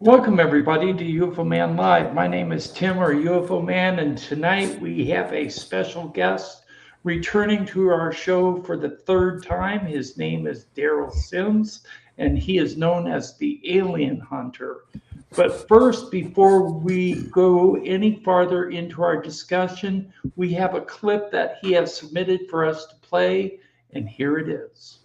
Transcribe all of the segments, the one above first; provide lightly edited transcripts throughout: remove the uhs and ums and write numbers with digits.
Welcome, everybody, to UFO Man Live. My name is Tim, or UFO Man, and tonight we have a special guest returning to our show for the third time. His name is Derrel Sims, and he is known as the Alien Hunter. But first, before we go any farther into our discussion, we have a clip that he has submitted for us to play, and here it is.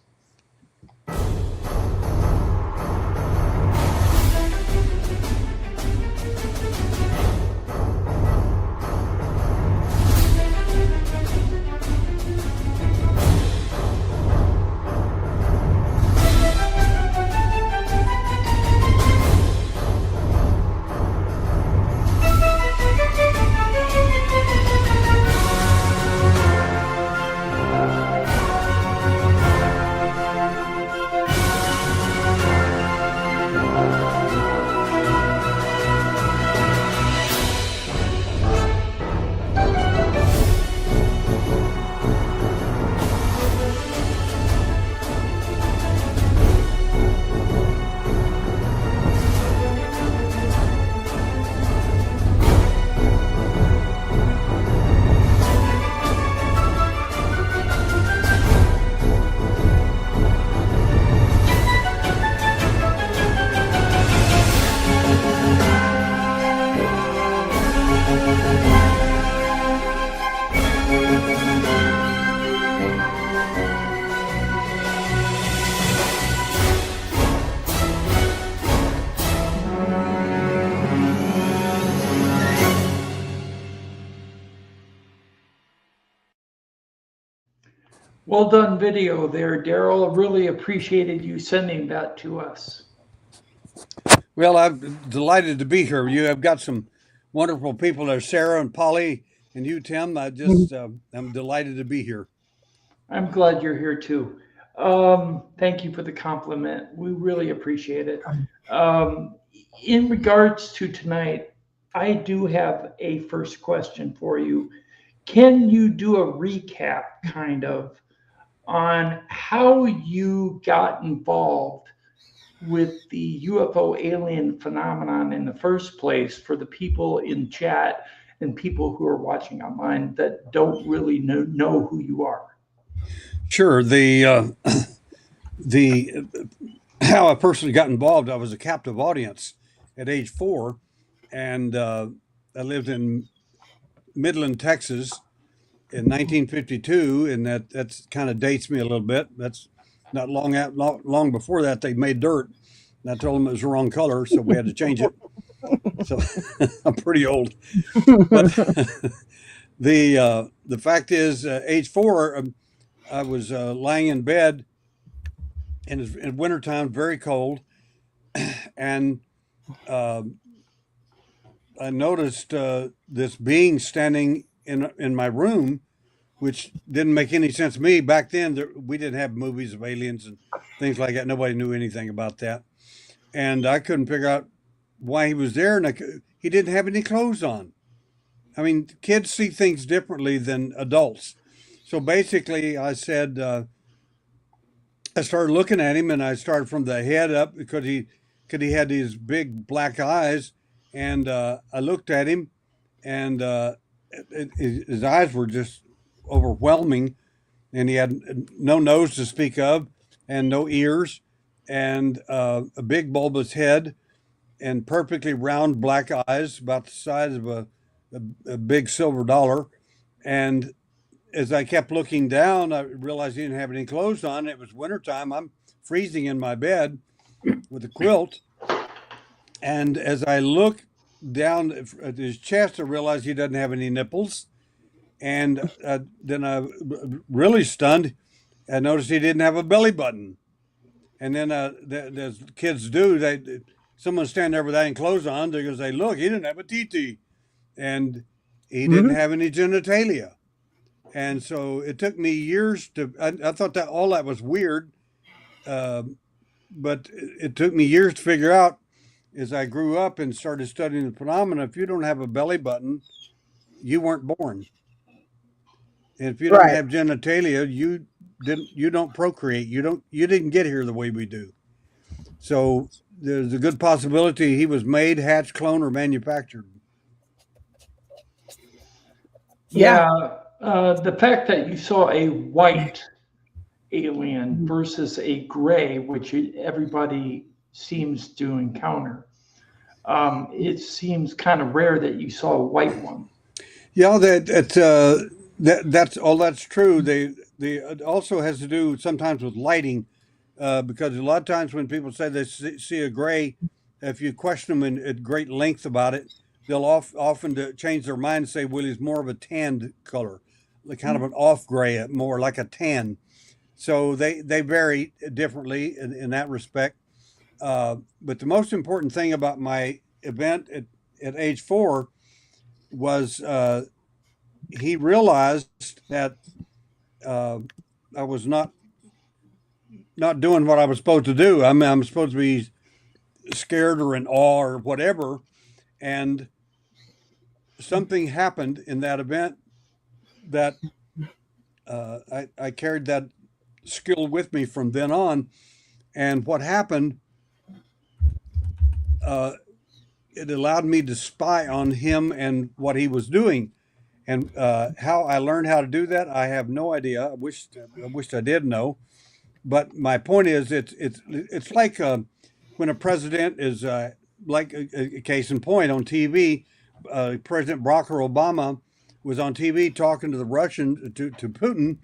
Well done video there, Derrel. Really appreciated you sending that to us. Well, I'm delighted to be here. You have got some wonderful people there, Sarah and Polly and you, Tim. I'm delighted to be here. I'm glad you're here too. Thank you for the compliment. We really appreciate it. Um, in regards to tonight, I do have a first question for you. Can you do a recap, kind of, on how you got involved with the UFO alien phenomenon in the first place for the people in chat and people who are watching online that don't really know who you are? Sure. The how I personally got involved. I was a captive audience at age 4, and I lived in Midland, Texas, in 1952, and that's kind of dates me a little bit. That's not long before that they made dirt, and I told them it was the wrong color, so we had to change it. So I'm pretty old, but the fact is, age 4, I was lying in bed, and it's in wintertime, very cold, and uh, I noticed this being standing in my room, which didn't make any sense to me back then. We didn't have movies of aliens and things like that. Nobody knew anything about that, and I couldn't figure out why he was there. And he didn't have any clothes on. I mean, kids see things differently than adults. So basically, I started looking at him, and I started from the head up because he had these big black eyes, and I looked at him, and his eyes were just overwhelming, and he had no nose to speak of, and no ears, and a big bulbous head, and perfectly round black eyes, about the size of a big silver dollar. And as I kept looking down, I realized he didn't have any clothes on. It was wintertime. I'm freezing in my bed with a quilt. And as I look down at his chest, I realize he doesn't have any nipples. And then I really stunned. I noticed he didn't have a belly button. And then, as kids do, someone stand there without any clothes on. They're going to say, "Look, he didn't have a TT, and he didn't have any genitalia." And so it took me years to. I thought that all that was weird, uh, but it took me years to figure out as I grew up and started studying the phenomena. If you don't have a belly button, you weren't born. And if you don't Right. have genitalia, you don't procreate. You didn't get here the way we do. So there's a good possibility he was made, hatched, cloned, or manufactured. Yeah. The fact that you saw a white alien versus a gray, which everybody seems to encounter, it seems kind of rare that you saw a white one. Yeah, that's all. That's true. They it also has to do sometimes with lighting, because a lot of times when people say they see a gray, if you question them at great length about it, they'll often change their mind and say, "Well, he's more of a tanned color, like kind of an off gray, more like a tan." So they vary differently in that respect. But the most important thing about my event at age 4 was he realized that uh, I was not doing what I was supposed to do. I mean, I'm supposed to be scared or in awe or whatever. And something happened in that event that I carried that skill with me from then on. And what happened, uh, it allowed me to spy on him and what he was doing. And how I learned how to do that, I have no idea. I wished I did know. But my point is, it's like when a president is like a case in point on TV. President Barack Obama was on TV talking to the Russian to Putin,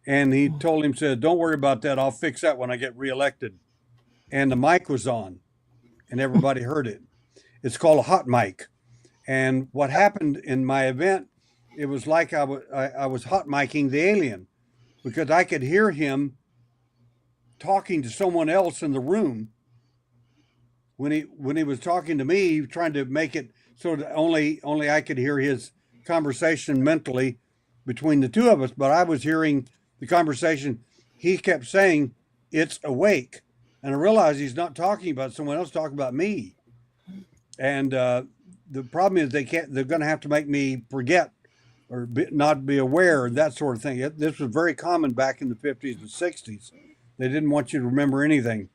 and he told him, said, "Don't worry about that. I'll fix that when I get reelected." And the mic was on, and everybody heard it. It's called a hot mic. And what happened in my event, it was like I was hot micing the alien because I could hear him talking to someone else in the room when he was talking to me. He was trying to make it so that only I could hear his conversation mentally between the two of us, but I was hearing the conversation. He kept saying, "It's awake," and I realized he's not talking about someone else, talking about me. And the problem is they're going to have to make me forget or not be aware and that sort of thing. This was very common back in the 50s and 60s. They didn't want you to remember anything.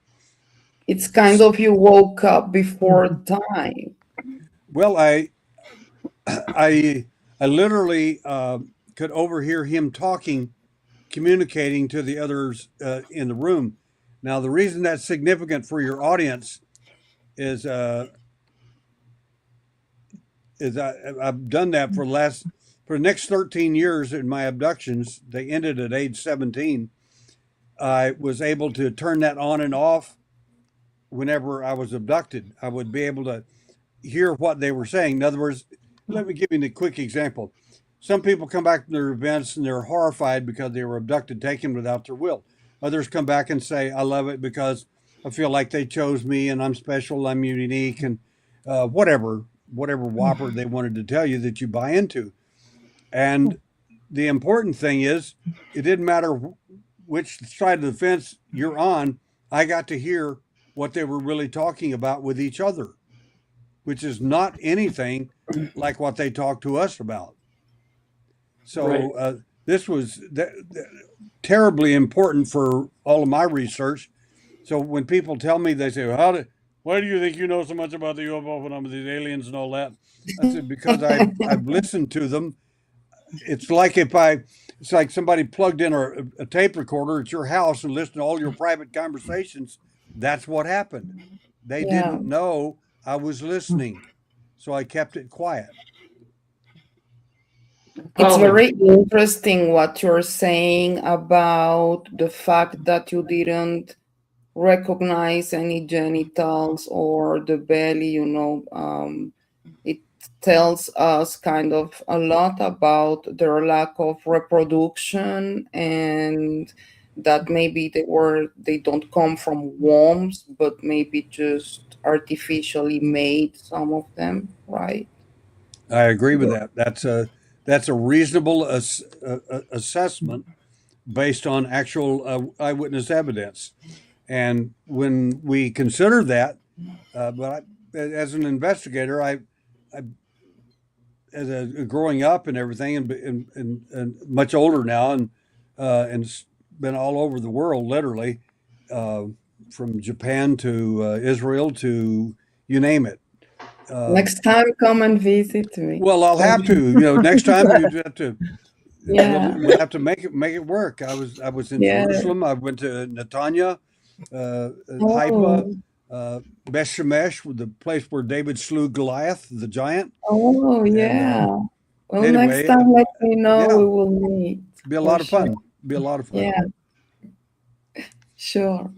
It's kind of you woke up before time. Well, I literally could overhear him talking, communicating to the others in the room. Now, the reason that's significant for your audience is I've done that for the next 13 years in my abductions. They ended at age 17. I was able to turn that on and off whenever I was abducted. I would be able to hear what they were saying. In other words, let me give you a quick example. Some people come back from their events and they're horrified because they were abducted, taken without their will. Others come back and say, "I love it because I feel like they chose me and I'm special, I'm unique," and whatever whopper they wanted to tell you that you buy into. And the important thing is, it didn't matter which side of the fence you're on. I got to hear what they were really talking about with each other, which is not anything like what they talk to us about. So Right. this was terribly important for all of my research. So when people tell me, they say, "Why do you think you know so much about the UFO phenomenon, these aliens and all that?" I said, "Because I've listened to them. It's like if it's like somebody plugged in a tape recorder at your house and listened to all your private conversations. That's what happened. They Yeah. didn't know I was listening, so I kept it quiet. It's Holly, very interesting what you're saying about the fact that you didn't recognize any genitals or the belly, it tells us kind of a lot about their lack of reproduction, and that maybe they don't come from wombs, but maybe just artificially made, some of them, right? I agree with that. That's a reasonable assessment based on actual eyewitness evidence. And when we consider that, as an investigator, I as a growing up and everything, and much older now, and it's been all over the world, literally, uh, from Japan to Israel to you name it. Uh, Next time, come and visit me. well, I'll have to. Next time you have to. Yeah, We'll have to make it work. I was in yeah. Jerusalem. I went to Netanya, Haifa, Oh, Beth Shemesh, the place where David slew Goliath, the giant. oh, And yeah. Well, next anyway, time, let me know. yeah, We will meet be a for lot of sure. fun. Be a lot of fun. Yeah, sure.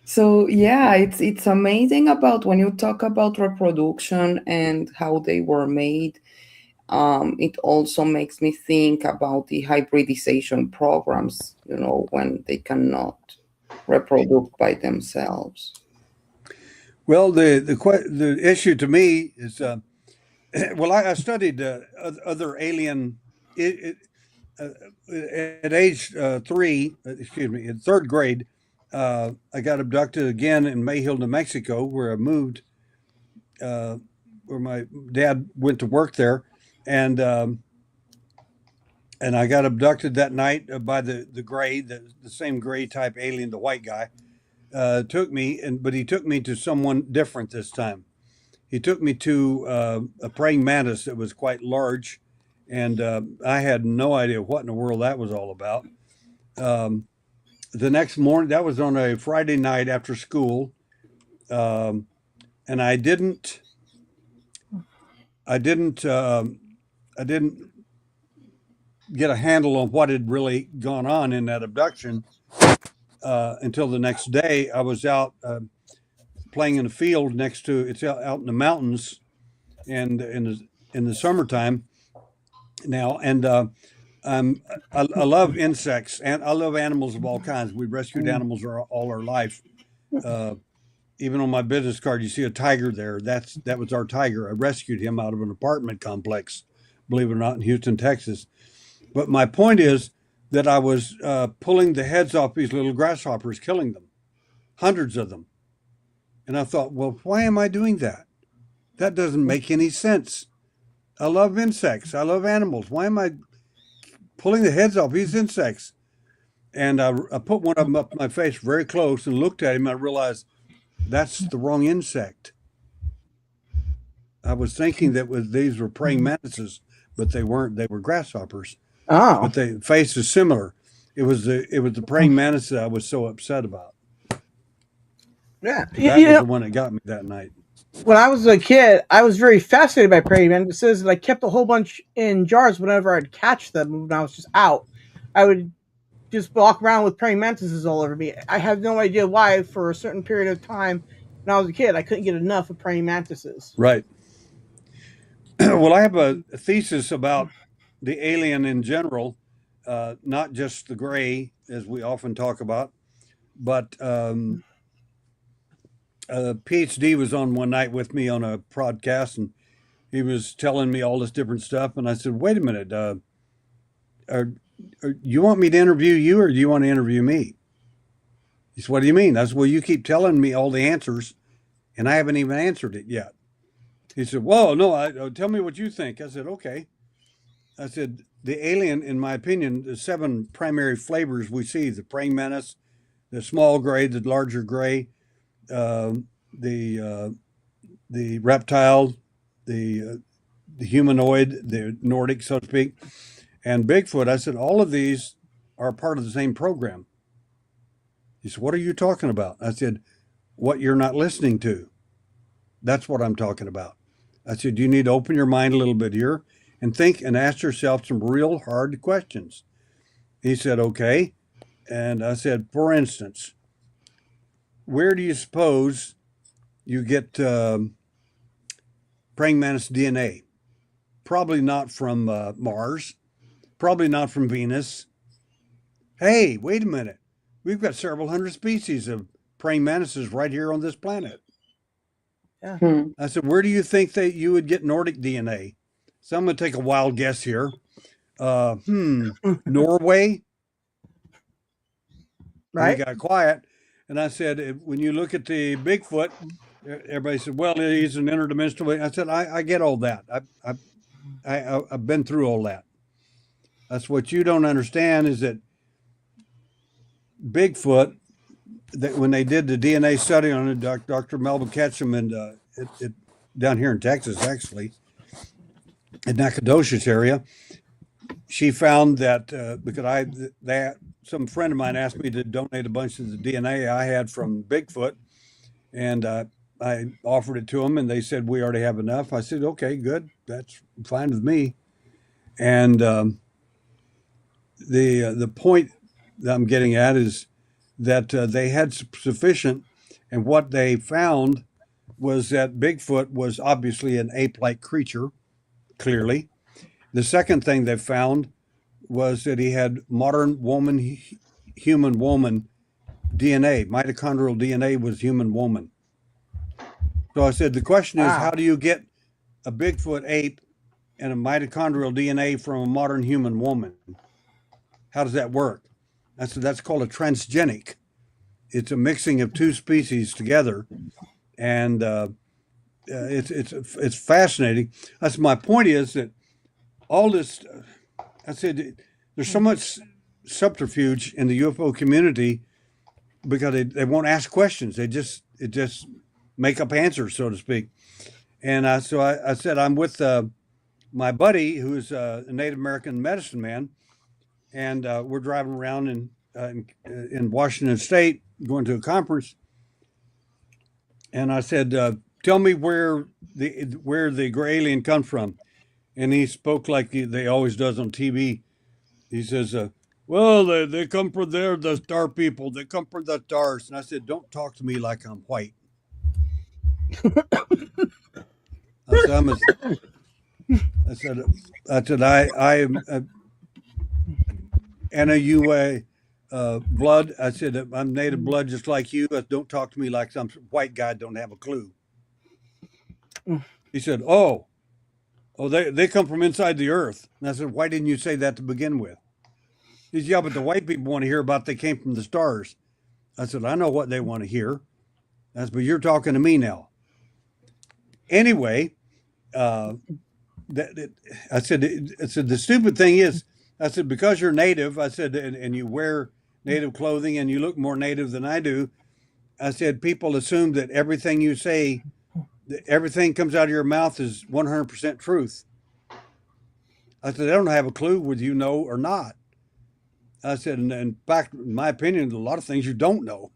So yeah, it's amazing about when you talk about reproduction and how they were made. It also makes me think about the hybridization programs, when they cannot reproduce by themselves. Well, the issue to me is, well, I studied other alien. It, uh, at age 3, excuse me, in third grade, I got abducted again in Mayhill, New Mexico, where I moved, uh, where my dad went to work there, and and I got abducted that night by the gray, the same gray type alien, the white guy, took me, but he took me to someone different this time. He took me to a praying mantis that was quite large, and I had no idea what in the world that was all about. Um, the next morning, that was on a Friday night after school, um, and I didn't, I didn't get a handle on what had really gone on in that abduction until the next day. I was out playing in a field next to it's out in the mountains, and in the summertime now, and I love insects and I love animals of all kinds. We rescued animals all our life. Uh, Even on my business card, you see a tiger there. That was our tiger. I rescued him out of an apartment complex, believe it or not, in Houston, Texas. But my point is that I was pulling the heads off these little grasshoppers, killing them, hundreds of them. And I thought, well, why am I doing that? That doesn't make any sense. I love insects. I love animals. Why am I pulling the heads off these insects? And I put one of them up my face very close and looked at him. And I realized that's the wrong insect. I was thinking these were praying mantises, but they weren't. They were grasshoppers. Oh, But the face is similar. It was the praying mantis that I was so upset about. yeah. That was the one that got me that night. When I was a kid, I was very fascinated by praying mantises, and I kept a whole bunch in jars whenever I'd catch them when I was just out. I would just walk around with praying mantises all over me. I have no idea why. For a certain period of time when I was a kid, I couldn't get enough of praying mantises. Right. Well, I have a thesis about the alien in general, not just the gray, as we often talk about, but a PhD was on one night with me on a podcast, and he was telling me all this different stuff. And I said, wait a minute, you want me to interview you or do you want to interview me? He said, what do you mean? I said, well, you keep telling me all the answers, and I haven't even answered it yet. He said, well, no, tell me what you think. I said, okay. I said, the alien, in my opinion, the 7 primary flavors we see: the praying mantis, the small gray, the larger gray, um, the reptile, the humanoid, the Nordic, so to speak, and Bigfoot. I said, all of these are part of the same program. He said, what are you talking about? I said, what you're not listening to. That's what I'm talking about. I said, you need to open your mind a little bit here and think and ask yourself some real hard questions. He said, okay. And I said, for instance, where do you suppose you get praying mantis DNA? Probably not from Mars, probably not from Venus. Hey, wait a minute. We've got several hundred species of praying mantises right here on this planet. Hmm. I said, where do you think that you would get Nordic DNA? So I'm going to take a wild guess here. Norway? Right? He got quiet. And I said, when you look at the Bigfoot, everybody said, well, he's an interdimensional. I said, I get all that. I've been through all that. That's what you don't understand is that Bigfoot, that when they did the DNA study on it, Dr. Melvin Ketchum and down here in Texas, actually, in Nacogdoches area, she found that because some friend of mine asked me to donate a bunch of the DNA I had from Bigfoot, and I offered it to them, and they said we already have enough. I said, okay, good, that's fine with me. And the point that I'm getting at is that they had sufficient, and what they found was that Bigfoot was obviously an ape-like creature, clearly. The second thing they found was that he had modern human woman DNA. Mitochondrial DNA was human woman. So I said, the question is, Wow. how do you get a Bigfoot ape and a mitochondrial DNA from a modern human woman? How does that work? I said, that's called a transgenic. It's a mixing of two species together, and it's fascinating. That's my point is that all this, I said, there's so much subterfuge in the UFO community because they won't ask questions. They just make up answers, so to speak. And so I said, I'm with my buddy who's a Native American medicine man, and we're driving around in Washington State going to a conference. And I said, tell me where the gray alien comes from. And he spoke like they always does on TV. He says, well, they come from there, the star people. They come from the stars. And I said, don't talk to me like I'm white. I am NAUA blood. I said, I'm native blood just like you. Don't talk to me like some white guy don't have a clue. He said, oh, they come from inside the earth. And I said, why didn't you say that to begin with? He said, yeah, but the white people want to hear about they came from the stars. I said, I know what they want to hear. I said, but you're talking to me now. Anyway, I said, the stupid thing is, I said, because you're native, I said, and you wear native clothing and you look more native than I do, I said, people assume that everything you say, everything comes out of your mouth is 100% truth. I said, I don't have a clue whether you know or not. I said, and in fact, in my opinion, a lot of things you don't know.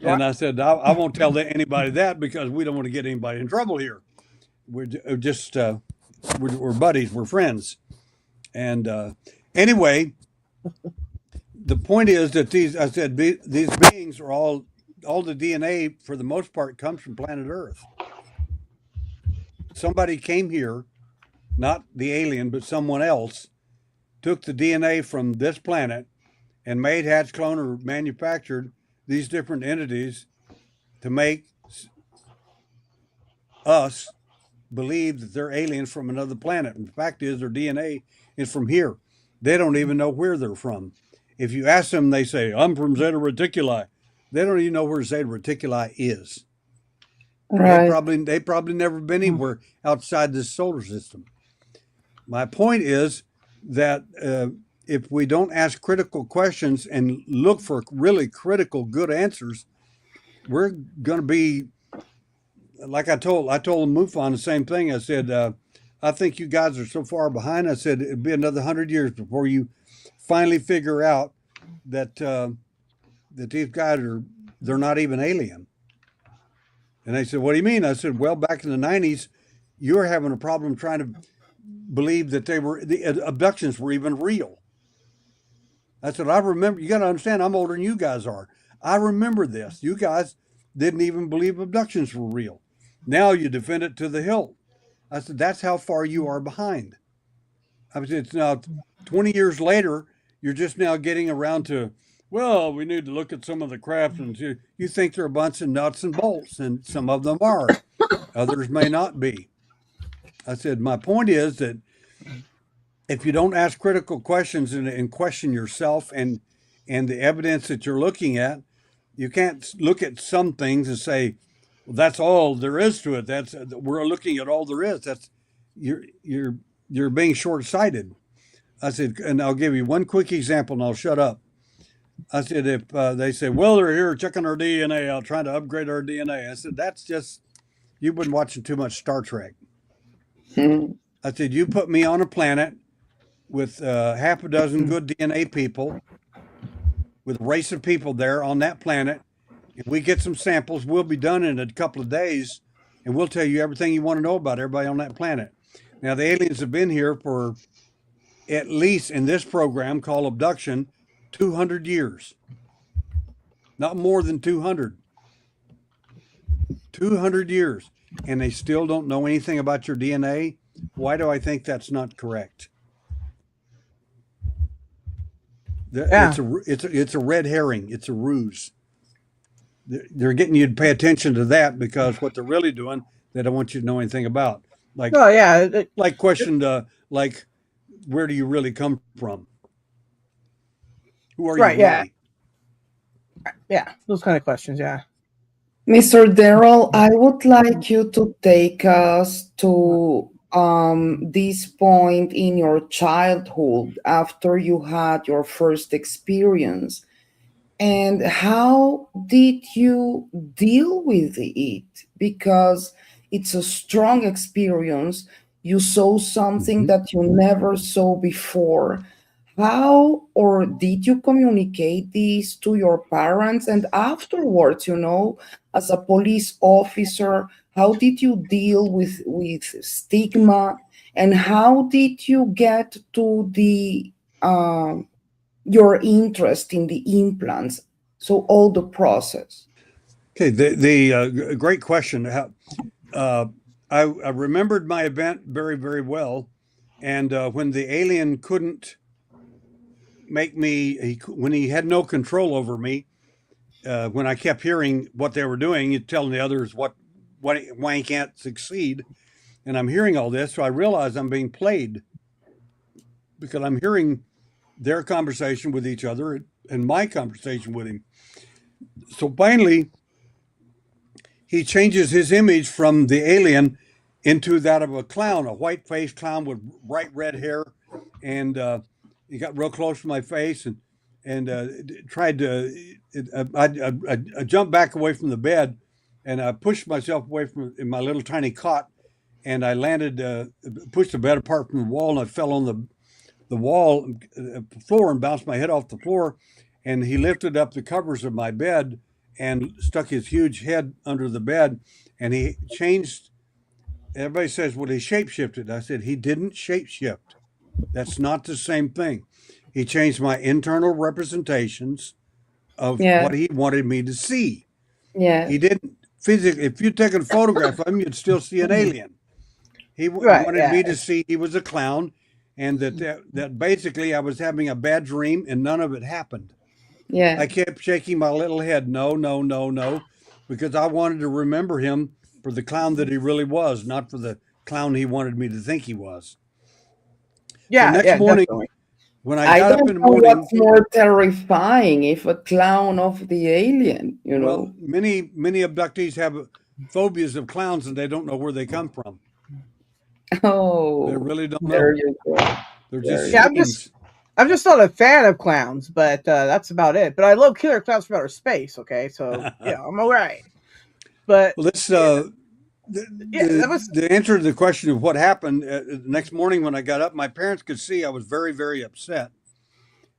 And I said, I won't tell anybody that because we don't want to get anybody in trouble here. We're just, we're buddies, we're friends. And anyway, the point is that these beings are all the DNA for the most part comes from planet Earth. Somebody came here, not the alien, but someone else, took the DNA from this planet and made, hatched, cloned, or manufactured these different entities to make us believe that they're aliens from another planet. And the fact is their DNA is from here. They don't even know where they're from. If you ask them, they say, I'm from Zeta Reticuli. They don't even know where Zeta Reticuli is. Right. They probably never been anywhere outside this solar system. My point is that if we don't ask critical questions and look for really critical, good answers, we're going to be like I told MUFON the same thing. I said, I think you guys are so far behind. I said it'd be another 100 years before you finally figure out that that these guys they're not even alien. And they said, "What do you mean?" I said, "Well, back in the '90s, you were having a problem trying to believe that the abductions were even real." I said, "I remember. You got to understand, I'm older than you guys are. I remember this. You guys didn't even believe abductions were real. Now you defend it to the hilt." I said, "That's how far you are behind." I said, "It's now 20 years later. You're just now getting around to, well, we need to look at some of the craft, and you think they're a bunch of nuts and bolts, and some of them are. Others may not be." I said, "My point is that if you don't ask critical questions and question yourself and the evidence that you're looking at, you can't look at some things and say, well, that's all there is to it. That's we're looking at all there is. That's you're being short-sighted." I said, and I'll give you one quick example, and I'll shut up. I said, if they say, well, they're here checking our DNA out, trying to upgrade our DNA. I said, that's just you've been watching too much Star Trek. I said, you put me on a planet with half a dozen good DNA people, with a race of people there on that planet. If we get some samples, we'll be done in a couple of days, and we'll tell you everything you want to know about everybody on that planet. Now, the aliens have been here for, at least in this program called Abduction, 200 years. Not more than 200. 200 years. And they still don't know anything about your DNA. Why do I think that's not correct? Yeah. It's a red herring. It's a ruse. They're getting you to pay attention to that because what they're really doing, they don't want you to know anything about. Like, Oh yeah. like questioned, like, where do you really come from? Who are Right, you yeah. really? Yeah, those kind of questions. Yeah. Mr. Derrel, I would like you to take us to this point in your childhood after you had your first experience. And how did you deal with it? Because it's a strong experience. You saw something that you never saw before. How or did you communicate this to your parents? And afterwards, as a police officer, how did you deal with stigma? And how did you get to the your interest in the implants? So all the process. Okay, the great question. I remembered my event very, very well, and when the alien couldn't make me, when he had no control over me, when I kept hearing what they were doing, and telling the others why he can't succeed, and I'm hearing all this, so I realize I'm being played because I'm hearing their conversation with each other and my conversation with him. So finally, he changes his image from the alien into that of a clown, a white-faced clown with bright red hair, and he got real close to my face and tried to. I jumped back away from the bed, and I pushed myself away from in my little tiny cot, and I landed, pushed the bed apart from the wall, and I fell on the wall, floor, and bounced my head off the floor. And he lifted up the covers of my bed and stuck his huge head under the bed, and he changed. Everybody says, well, he shapeshifted. I said, he didn't shapeshift. That's not the same thing. He changed my internal representations of what he wanted me to see. Yeah. He didn't physically, if you'd taken a photograph of him, you'd still see an alien. He wanted me to see he was a clown, and that basically I was having a bad dream and none of it happened. Yeah. I kept shaking my little head, no, because I wanted to remember him for the clown that he really was, not for the clown he wanted me to think he was. Yeah, so next morning, definitely. when I got up in the morning, what's more terrifying, if a clown of the alien, Well, many abductees have phobias of clowns and they don't know where they come from. Oh, they really don't know. There you go. They're just I'm just not a fan of clowns, but that's about it. But I love killer clowns from outer space. Okay, so yeah, I'm all right. But well, let's The answer to the question of what happened the next morning when I got up, my parents could see I was very, very upset.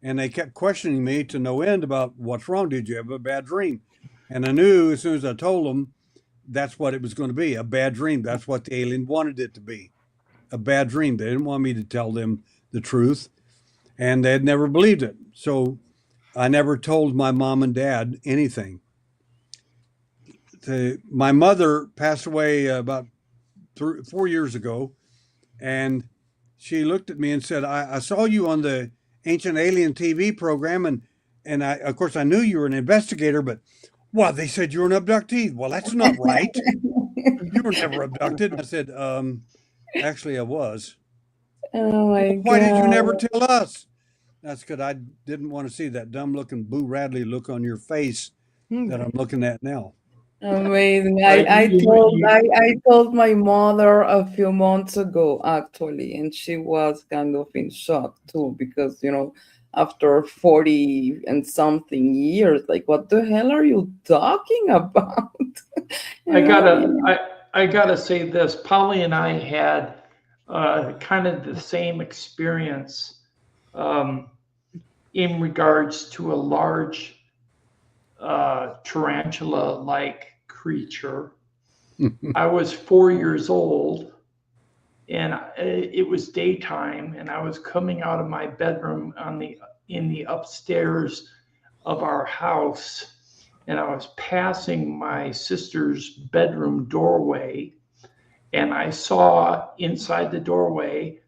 And they kept questioning me to no end about what's wrong. Did you have a bad dream? And I knew as soon as I told them that's what it was going to be, a bad dream. That's what the alien wanted it to be, a bad dream. They didn't want me to tell them the truth, and they had never believed it. So I never told my mom and dad anything. My mother passed away about 4 years ago, and she looked at me and said, I saw you on the Ancient Alien TV program, and I, of course, I knew you were an investigator, but well, they said you were an abductee. Well, that's not right. You were never abducted. And I said, actually, I was. Oh my Why did you God. never tell us? That's because I didn't want to see that dumb looking Boo Radley look on your face that I'm looking at now. Amazing. Right, I told my mother a few months ago actually, and she was kind of in shock too, because after 40 and something years, like, what the hell are you talking about? I gotta say this. Polly and I had kind of the same experience in regards to a large tarantula-like creature. I was 4 years old, and it was daytime, and I was coming out of my bedroom in the upstairs of our house, and I was passing my sister's bedroom doorway, and I saw inside the doorway,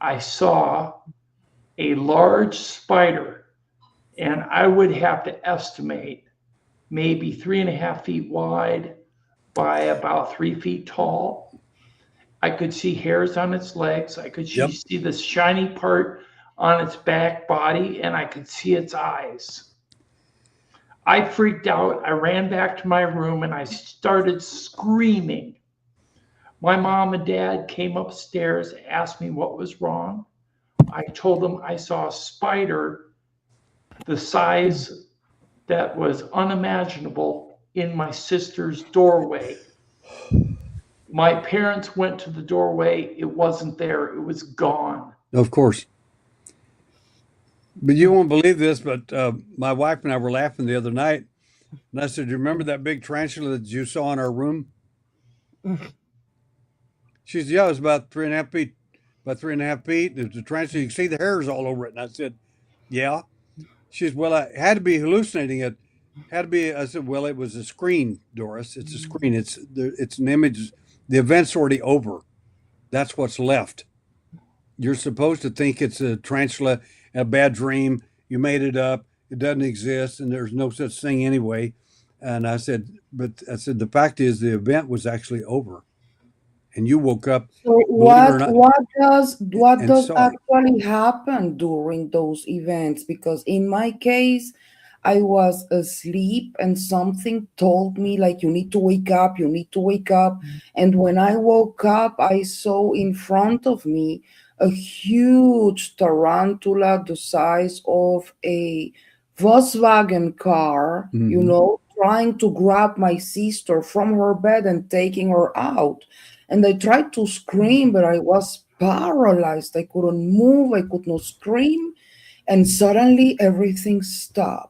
I saw a large spider, and I would have to estimate maybe 3.5 feet wide by about 3 feet tall. I could see hairs on its legs. I could see this shiny part on its back body, and I could see its eyes. I freaked out. I ran back to my room and I started screaming. My mom and dad came upstairs, asked me what was wrong. I told them I saw a spider the size that was unimaginable in my sister's doorway. My parents went to the doorway. It wasn't there. It was gone. Of course. But you won't believe this, but my wife and I were laughing the other night. And I said, "Do you remember that big tarantula that you saw in our room?" She said, "Yeah, it was about 3.5 feet. About 3.5 feet. It was a tarantula. You can see the hairs all over it." And I said, "Yeah." She said, "Well, I had to be hallucinating. It had to be." I said, "Well, it was a screen, Doris. It's a screen. It's an image. The event's already over. That's what's left. You're supposed to think it's a tarantula, a bad dream. You made it up. It doesn't exist, and there's no such thing anyway." And I said, the fact is the event was actually over, and you woke up, So believe it or not, what and does saw it. actually happen during those events? Because in my case, I was asleep and something told me, like, you need to wake up, you need to wake up. And when I woke up, I saw in front of me a huge tarantula the size of a Volkswagen car, Mhm. trying to grab my sister from her bed and taking her out. And I tried to scream, but I was paralyzed. I couldn't move, I could not scream. And suddenly everything stopped.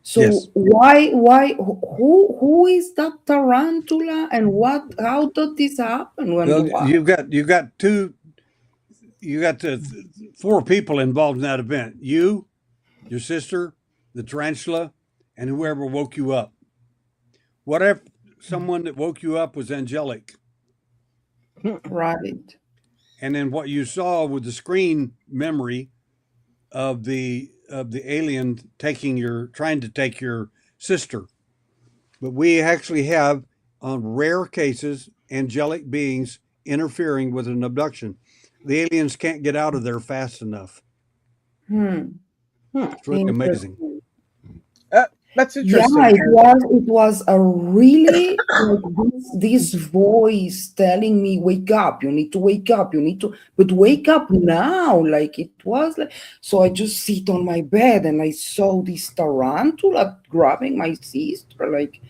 So Yes. who is that tarantula, and how did this happen? Well, you got four people involved in that event. You, your sister, the tarantula, and whoever woke you up. What if someone that woke you up was angelic? Right. And then what you saw with the screen memory of the alien trying to take your sister. But we actually have, on rare cases, angelic beings interfering with an abduction. The aliens can't get out of there fast enough. It's really amazing. Interesting. That's Yeah, interesting. it was a really, like, this voice telling me, wake up, you need to wake up, but wake up now. Like, it was like, so I just sit on my bed and I saw this tarantula grabbing my sister. Like,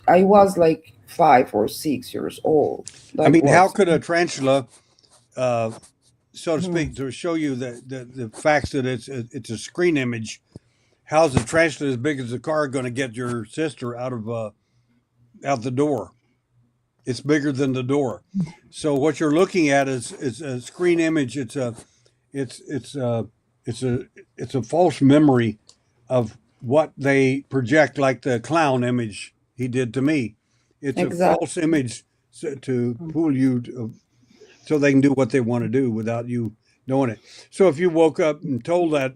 I was like 5 or 6 years old. I That mean, how was could a tarantula, so to speak, to show you the facts that it's a screen image? How's a tarantula as big as a car going to get your sister out the door? It's bigger than the door. So what you're looking at is a screen image. It's it's a it's a false memory of what they project, like the clown image he did to me. It's a exactly. false image to fool you so they can do what they want to do without you knowing it. So if you woke up and told that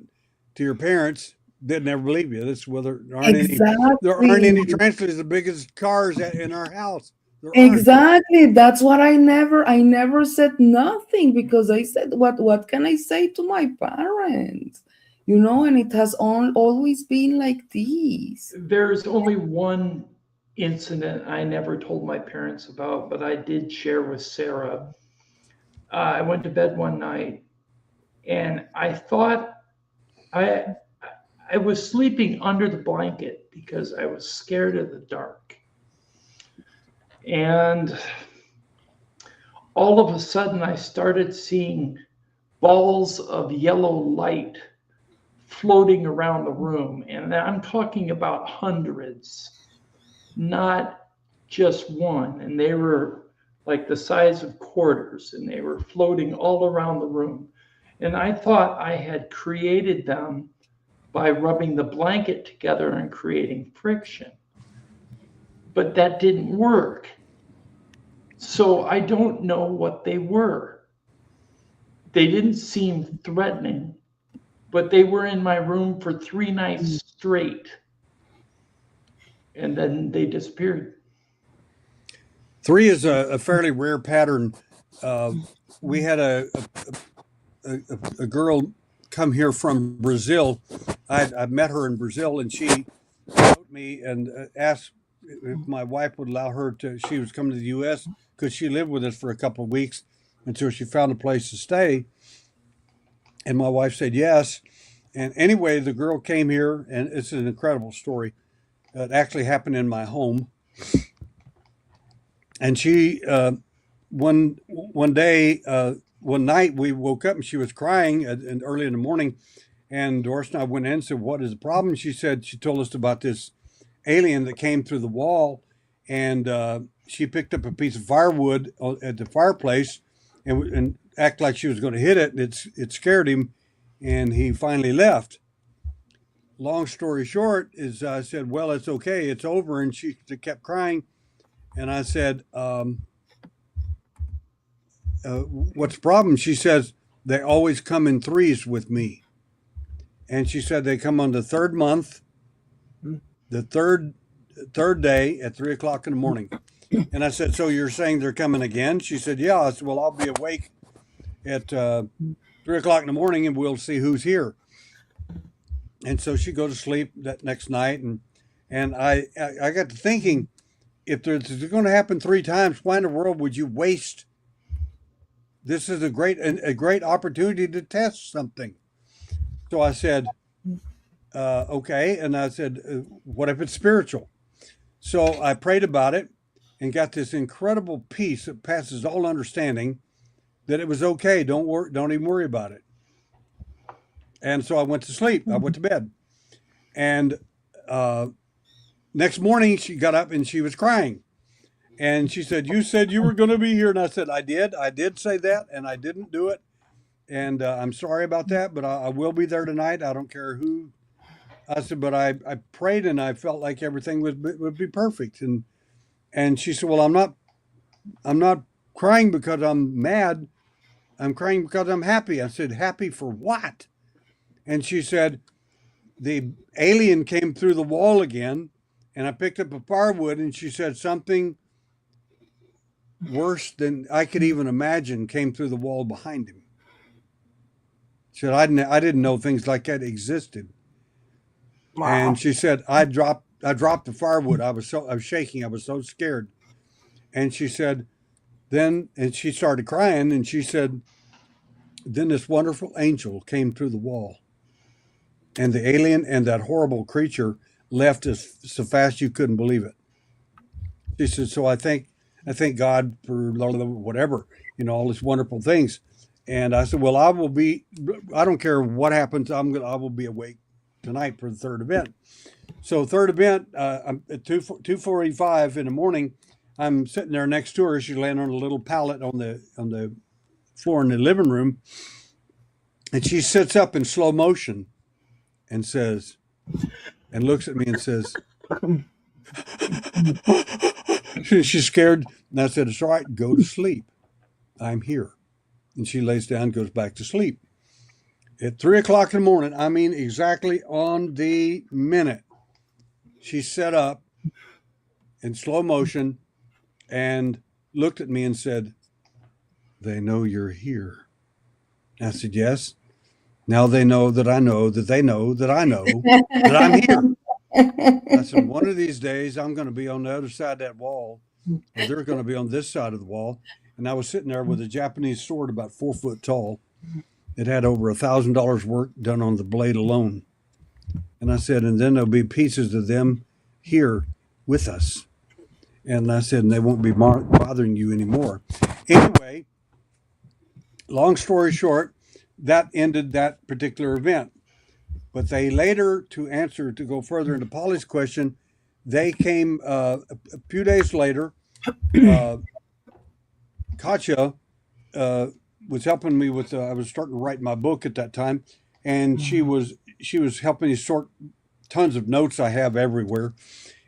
to your parents, they'd never believe you. That's whether there aren't any Exactly. tarantulas as big as cars in our house. There aren't. Exactly. That's what I never said nothing, because I said, what can I say to my parents? And it has always been like this. There's only one incident I never told my parents about, but I did share with Sarah. I went to bed one night and I thought I I was sleeping under the blanket because I was scared of the dark. And all of a sudden I started seeing balls of yellow light floating around the room. And I'm talking about hundreds, not just one. And they were like the size of quarters, and they were floating all around the room. And I thought I had created them by rubbing the blanket together and creating friction. But that didn't work. So I don't know what they were. They didn't seem threatening, but they were in my room for 3 nights straight. And then they disappeared. 3 is a fairly rare pattern. We had a girl come here from Brazil. I met her in Brazil, and she wrote me and asked if my wife would allow her to. She was coming to the U.S. because she lived with us for a couple of weeks until she found a place to stay. And my wife said yes. And anyway, the girl came here, and it's an incredible story. It actually happened in my home. And she one night we woke up and she was crying and early in the morning, and Doris and I went in and said, "What is the problem?" She told us about this alien that came through the wall, and she picked up a piece of firewood at the fireplace and acted like she was going to hit it. And it scared him, and he finally left. Long story short is I said, "Well, it's okay, it's over," and she kept crying. And I said, "What's the problem?" She says, "They always come in threes with me." And she said they come on the third month, the third day at 3:00 in the morning. And I said, "So you're saying they're coming again?" She said, "Yeah." I said, "Well, I'll be awake at 3:00 in the morning, and we'll see who's here." And so she go to sleep that next night, and I got to thinking, if it's going to happen 3 times, why in the world would you waste? This is a great opportunity to test something. So I said, okay. And I said, what if it's spiritual? So I prayed about it and got this incredible peace that passes all understanding, that it was okay. Don't even worry about it. And so I went to sleep. I went to bed. And next morning she got up and she was crying. And she said, "You said you were going to be here." And I said, I did say that, and I didn't do it. And I'm sorry about that, but I will be there tonight. I don't care who. I said, but I prayed and I felt like everything would be perfect. And she said, "Well, I'm not crying because I'm mad. I'm crying because I'm happy." I said, "Happy for what?" And she said, "The alien came through the wall again, and I picked up a firewood," and she said, "Something worse than I could even imagine came through the wall behind him." She said, I didn't know things like that existed." Wow. And she said, I dropped the firewood. I was shaking. I was so scared. And she said, and she started crying, and she said, "Then this wonderful angel came through the wall, and the alien and that horrible creature left us so fast you couldn't believe it." She said, so I thank God for whatever, all these wonderful things. And I said, well, I don't care what happens. I will be awake tonight for the third event. So third event, I'm at 2:45 in the morning. I'm sitting there next to her. She's laying on a little pallet on the floor in the living room. And she sits up in slow motion and looks at me and says, she's scared. And I said, it's all right, go to sleep. I'm here. And she lays down, goes back to sleep. At 3 o'clock in the morning, I mean exactly on the minute, she sat up in slow motion and looked at me and said, they know you're here. I said, yes. Now they know that I know that they know that I know that I'm here. I said, one of these days I'm going to be on the other side of that wall, or they're going to be on this side of the wall. And I was sitting there with a Japanese sword about 4 foot tall. It had over $1,000 work done on the blade alone. And I said, and then there'll be pieces of them here with us. And I said, and they won't be bothering you anymore. Anyway, long story short, that ended that particular event. But they later, to go further into Polly's question, they came a few days later. Katja was helping me with. I was starting to write my book at that time, and she was helping me sort tons of notes I have everywhere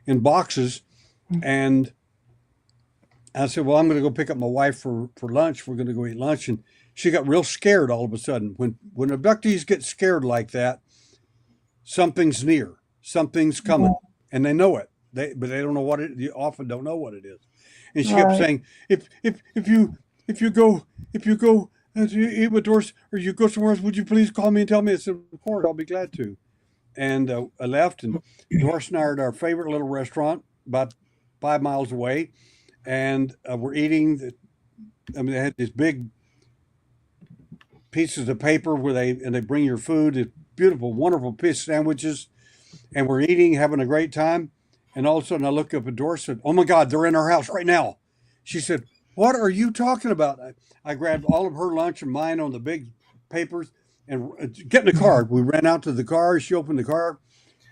in boxes. And I said, well, I'm going to go pick up my wife for lunch. We're going to go eat lunch. And she got real scared all of a sudden. When abductees get scared like that, something's near, something's coming, and they know it. But they don't know what it. You often don't know what it is. And she kept saying, if you go to eat with Doris or you go somewhere else, would you please call me and tell me? I said, of course, I'll be glad to. And I left, and Doris and I are at our favorite little restaurant about 5 miles away, and we're eating. They had these big pieces of paper where they bring your food, beautiful, wonderful piece sandwiches, and we're eating, having a great time. And all of a sudden I look up at Doris and said, oh my God, they're in our house right now. She said, what are you talking about? I grabbed all of her lunch and mine on the big papers and get in the car. We ran out to the car. She opened the car.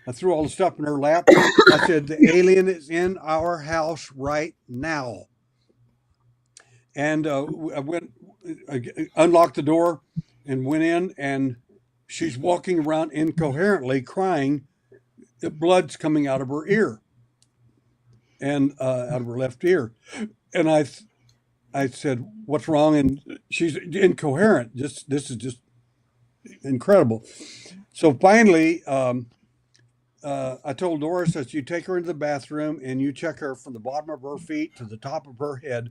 I threw all the stuff in her lap. I said, the alien is in our house right now. And I unlocked the door and went in, and she's walking around incoherently crying. The blood's coming out of her ear and out of her left ear. And I said, what's wrong? And she's incoherent. This is just incredible. So finally, I told Doris that you take her into the bathroom and you check her from the bottom of her feet to the top of her head.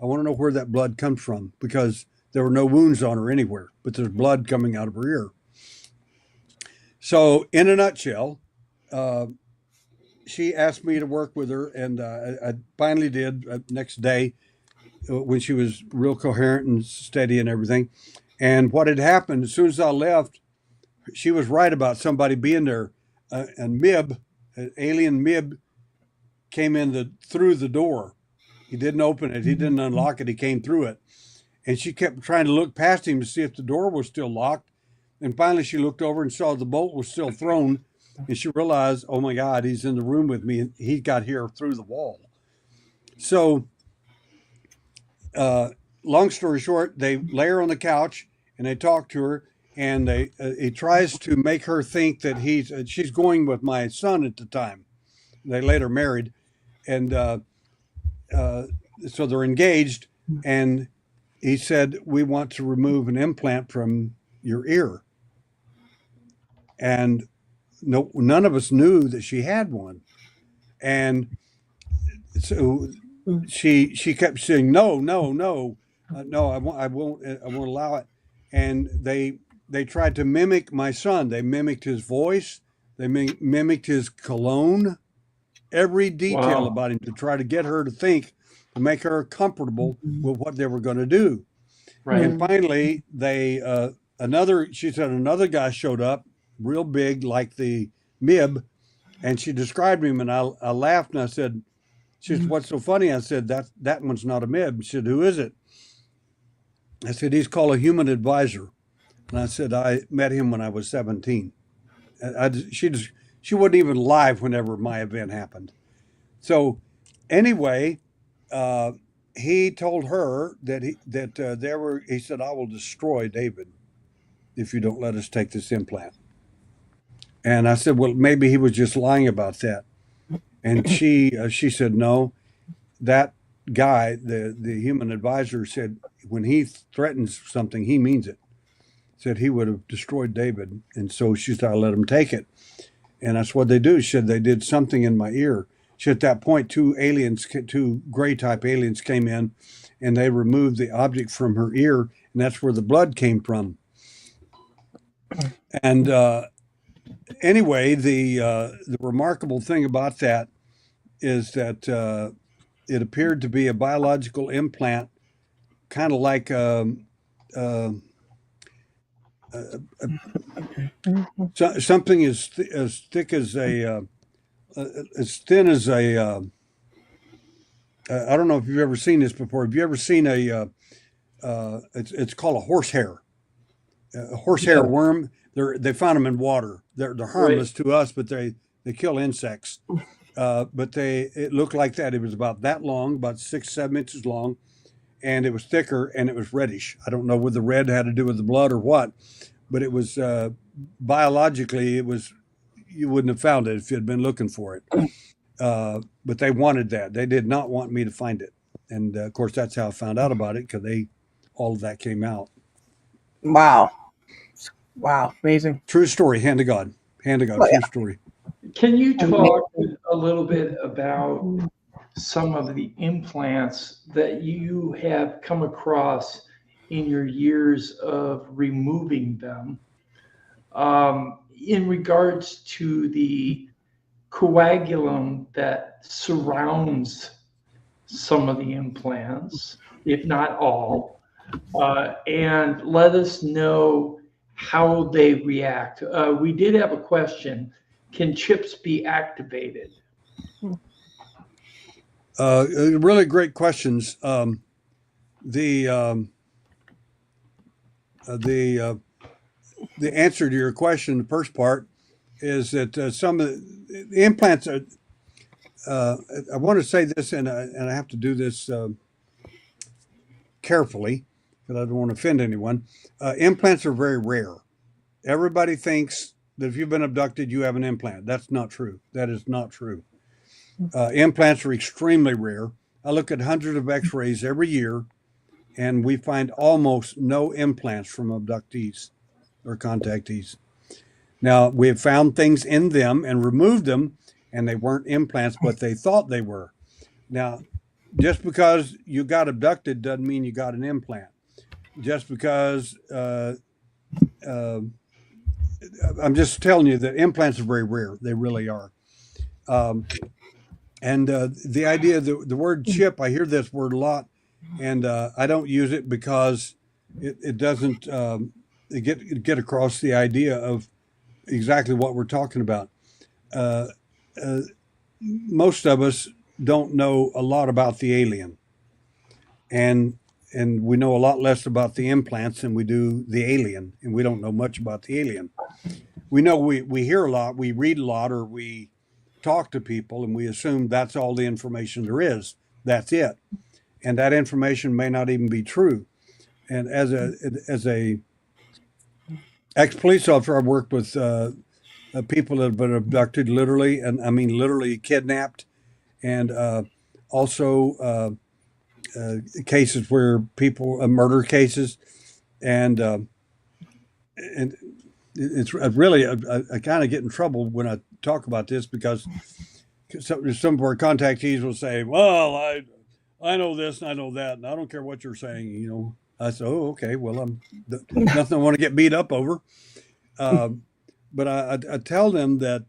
I want to know where that blood comes from, because there were no wounds on her anywhere, but there's blood coming out of her ear. So in a nutshell, she asked me to work with her, and I finally did next day when she was real coherent and steady and everything. And what had happened, as soon as I left, she was right about somebody being there. And Mib, an alien Mib, came in through the door. He didn't open it. He didn't unlock it. He came through it. And she kept trying to look past him to see if the door was still locked. And finally she looked over and saw the bolt was still thrown. And she realized, oh my God, he's in the room with me. And he got here through the wall. So long story short, they lay her on the couch and they talk to her. And he tries to make her think that she's going with my son at the time. They later married. And so they're engaged. And he said, we want to remove an implant from your ear. And none of us knew that she had one. And so she kept saying, no, I won't allow it. And they tried to mimic my son. They mimicked his voice. They mimicked his cologne, every detail about him, to try to get her to think, to make her comfortable with what they were going to do. Right. And finally, she said another guy showed up, real big, like the Mib, and she described him, and I laughed and I said, She said, "What's so funny?" I said, that one's not a med. She said, "Who is it?" I said, "He's called a human advisor." And I said, "I met him when I was 17." She wasn't even live whenever my event happened. So anyway, uh, he told her that he said, "I will destroy David if you don't let us take this implant." And I said, "Well, maybe he was just lying about that." And she said, "No, that guy, the human advisor, said when he threatens something, he means it." Said he would have destroyed David, and so she said, "I let him take it." And that's what they do. She said they did something in my ear. She at that point, two gray type aliens came in, and they removed the object from her ear, and that's where the blood came from. And anyway, the remarkable thing about that is that it appeared to be a biological implant, kind of like something as thick as as thin as I don't know if you've ever seen this before. Have you ever seen it's called a horsehair? A horsehair worm. They found them in water. They're harmless to us, but they kill insects. But it looked like that. It was about that long, about 6-7 inches long, and it was thicker and it was reddish. I don't know what the red had to do with the blood or what, but it was biologically you wouldn't have found it if you had been looking for it. But they wanted that. They did not want me to find it, and of course that's how I found out about it, because all of that came out. Wow, amazing. True story. Hand to God. True story. Can you talk a little bit about some of the implants that you have come across in your years of removing them, in regards to the coagulum that surrounds some of the implants, if not all, and let us know how they react. We did have a question. Can chips be activated? Really great questions. The answer to your question, the first part, is that some of the implants are. I want to say this, and I have to do this carefully because I don't want to offend anyone. Implants are very rare. Everybody thinks that if you've been abducted, you have an implant. That's not true. That is not true. Implants are extremely rare. I look at hundreds of x-rays every year, and we find almost no implants from abductees or contactees. Now, we have found things in them and removed them, and they weren't implants, but they thought they were. Now, just because you got abducted doesn't mean you got an implant. Just because I'm just telling you that implants are very rare. They really are. And the idea, the word chip, I hear this word a lot, and I don't use it because it doesn't get across the idea of exactly what we're talking about. Most of us don't know a lot about the alien, and we know a lot less about the implants than we do the alien, and we don't know much about the alien. We know we hear a lot, we read a lot, or we talk to people, and we assume that's all the information there is. That's it, and that information may not even be true. And as a ex-police officer, I've worked with people that have been abducted, literally, and I mean literally kidnapped, and also cases where people murder cases, and it's really I kind of get in trouble when I talk about this, because some of our contactees will say, "Well, I know this and I know that, and I don't care what you're saying." I said, "Oh, okay. Well, I'm nothing I want to get beat up over." But I tell them that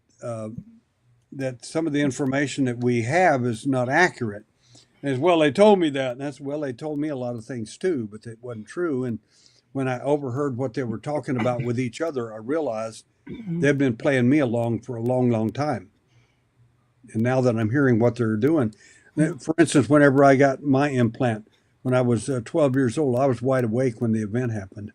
that some of the information that we have is not accurate. And as well, they told me that, and they told me a lot of things too, but it wasn't true. And when I overheard what they were talking about with each other, I realized they've been playing me along for a long, long time. And now that I'm hearing what they're doing, For instance, whenever I got my implant when I was 12 years old, I was wide awake when the event happened,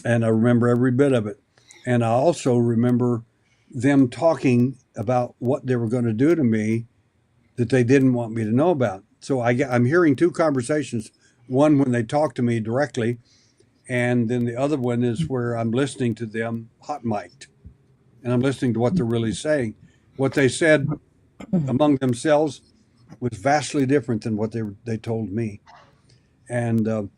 and I remember every bit of it. And I also remember them talking about what they were going to do to me that they didn't want me to know about. So I'm hearing two conversations. One when they talk to me directly, and then the other one is where I'm listening to them hot mic'd, and I'm listening to what they're really saying. What they said among themselves was vastly different than what they told me. And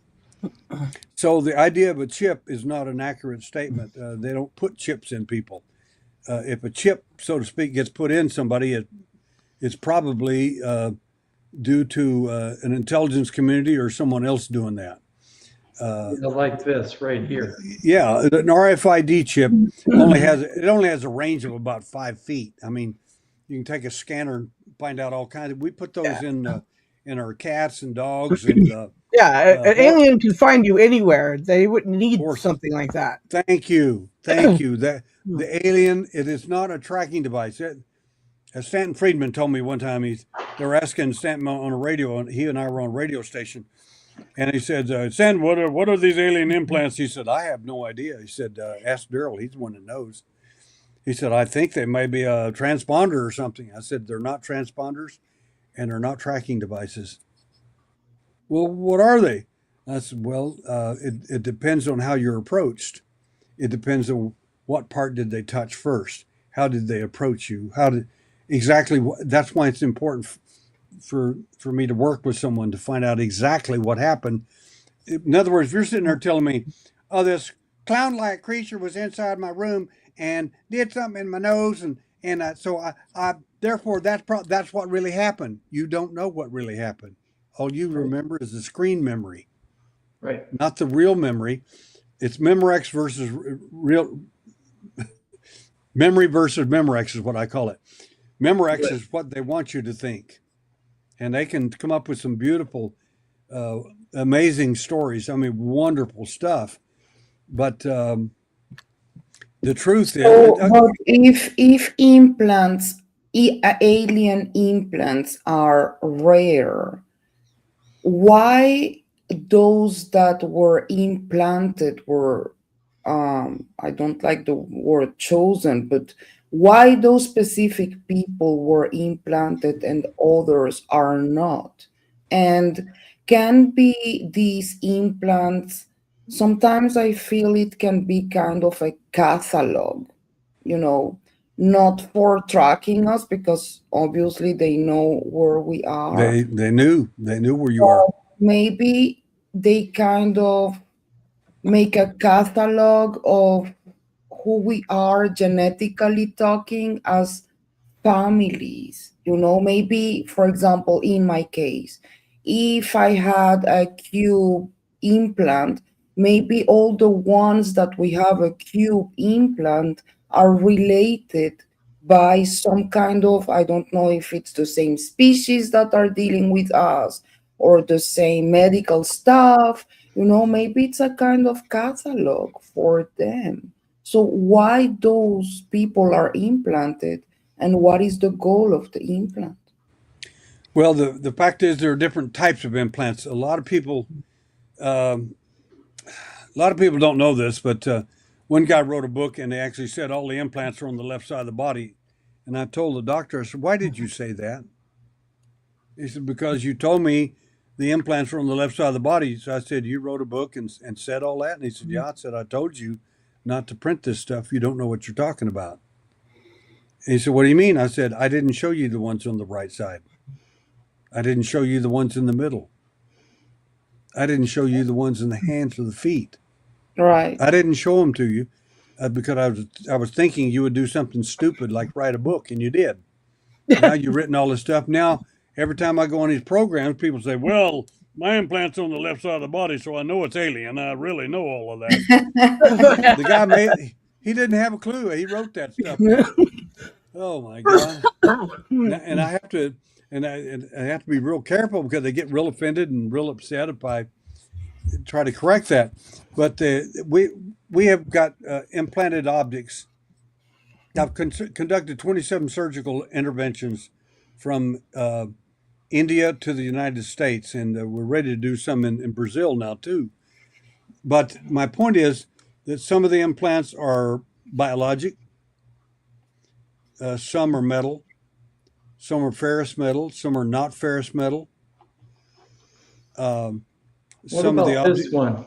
so the idea of a chip is not an accurate statement. They don't put chips in people. If a chip, so to speak, gets put in somebody, it's probably due to an intelligence community or someone else doing that. Like this right here. Yeah, an RFID chip only has a range of about 5 feet. I mean, you can take a scanner and find out all kinds of. We put those in our cats and dogs and. Yeah, an alien can find you anywhere. They wouldn't need something like that. Thank you. That the alien, it is not a tracking device. As Stanton Friedman told me one time, they were asking Stanton on a radio, and he and I were on a radio station, and he said, "Stanton, what are these alien implants?" He said, "I have no idea." He said, "Ask Derrel. He's the one that knows." He said, "I think they may be a transponder or something." I said, "They're not transponders, and they're not tracking devices." Well, what are they? I said, "Well, it depends on how you're approached. It depends on what part did they touch first. How did they approach you? That's why it's important for me to work with someone to find out exactly what happened. In other words, if you're sitting there telling me, "Oh, this clown-like creature was inside my room and did something in my nose," so I therefore that's what really happened. You don't know what really happened. All you remember is the screen memory, right? Not the real memory. It's Memorex versus real memory versus Memorex is what I call it. Memorex is what they want you to think, and they can come up with some beautiful, amazing stories. I mean, wonderful stuff. But the truth is, but if implants, alien implants are rare, why those that were implanted were I don't like the word chosen, but why those specific people were implanted and others are not? And can be these implants, sometimes I feel it can be kind of a catalog, not for tracking us, because obviously they know where we are. They knew where you are. Maybe they kind of make a catalog of who we are genetically talking as families. Maybe, for example, in my case, if I had a cube implant, maybe all the ones that we have a cube implant are related by some kind of, I don't know if it's the same species that are dealing with us or the same medical stuff. Maybe it's a kind of catalog for them. So why those people are implanted, and what is the goal of the implant? Well, the fact is there are different types of implants. A lot of people don't know this, but one guy wrote a book and they actually said all the implants are on the left side of the body. And I told the doctor, I said, "Why did you say that?" He said, "Because you told me the implants are on the left side of the body." So I said, "You wrote a book and said all that?" And he said, "Yeah." I said, "I told you not to print this stuff. You don't know what you're talking about." And he said, "What do you mean?" I said, "I didn't show you the ones on the right side. I didn't show you the ones in the middle. I didn't show you the ones in the hands or the feet. Right. I didn't show them to you because I was thinking you would do something stupid like write a book, and you did. Now you've written all this stuff. Now every time I go on these programs, people say, "Well, my implant's on the left side of the body, so I know it's alien. I really know all of that." The guy he didn't have a clue. He wrote that stuff down. Oh my God! And I have to. And I have to be real careful because they get real offended and real upset if I try to correct that. But we have got implanted optics. I've conducted 27 surgical interventions from India to the United States, and we're ready to do some in Brazil now too. But my point is that some of the implants are biologic, some are metal, some are ferrous metal, some are not ferrous metal. What Some of the about this one?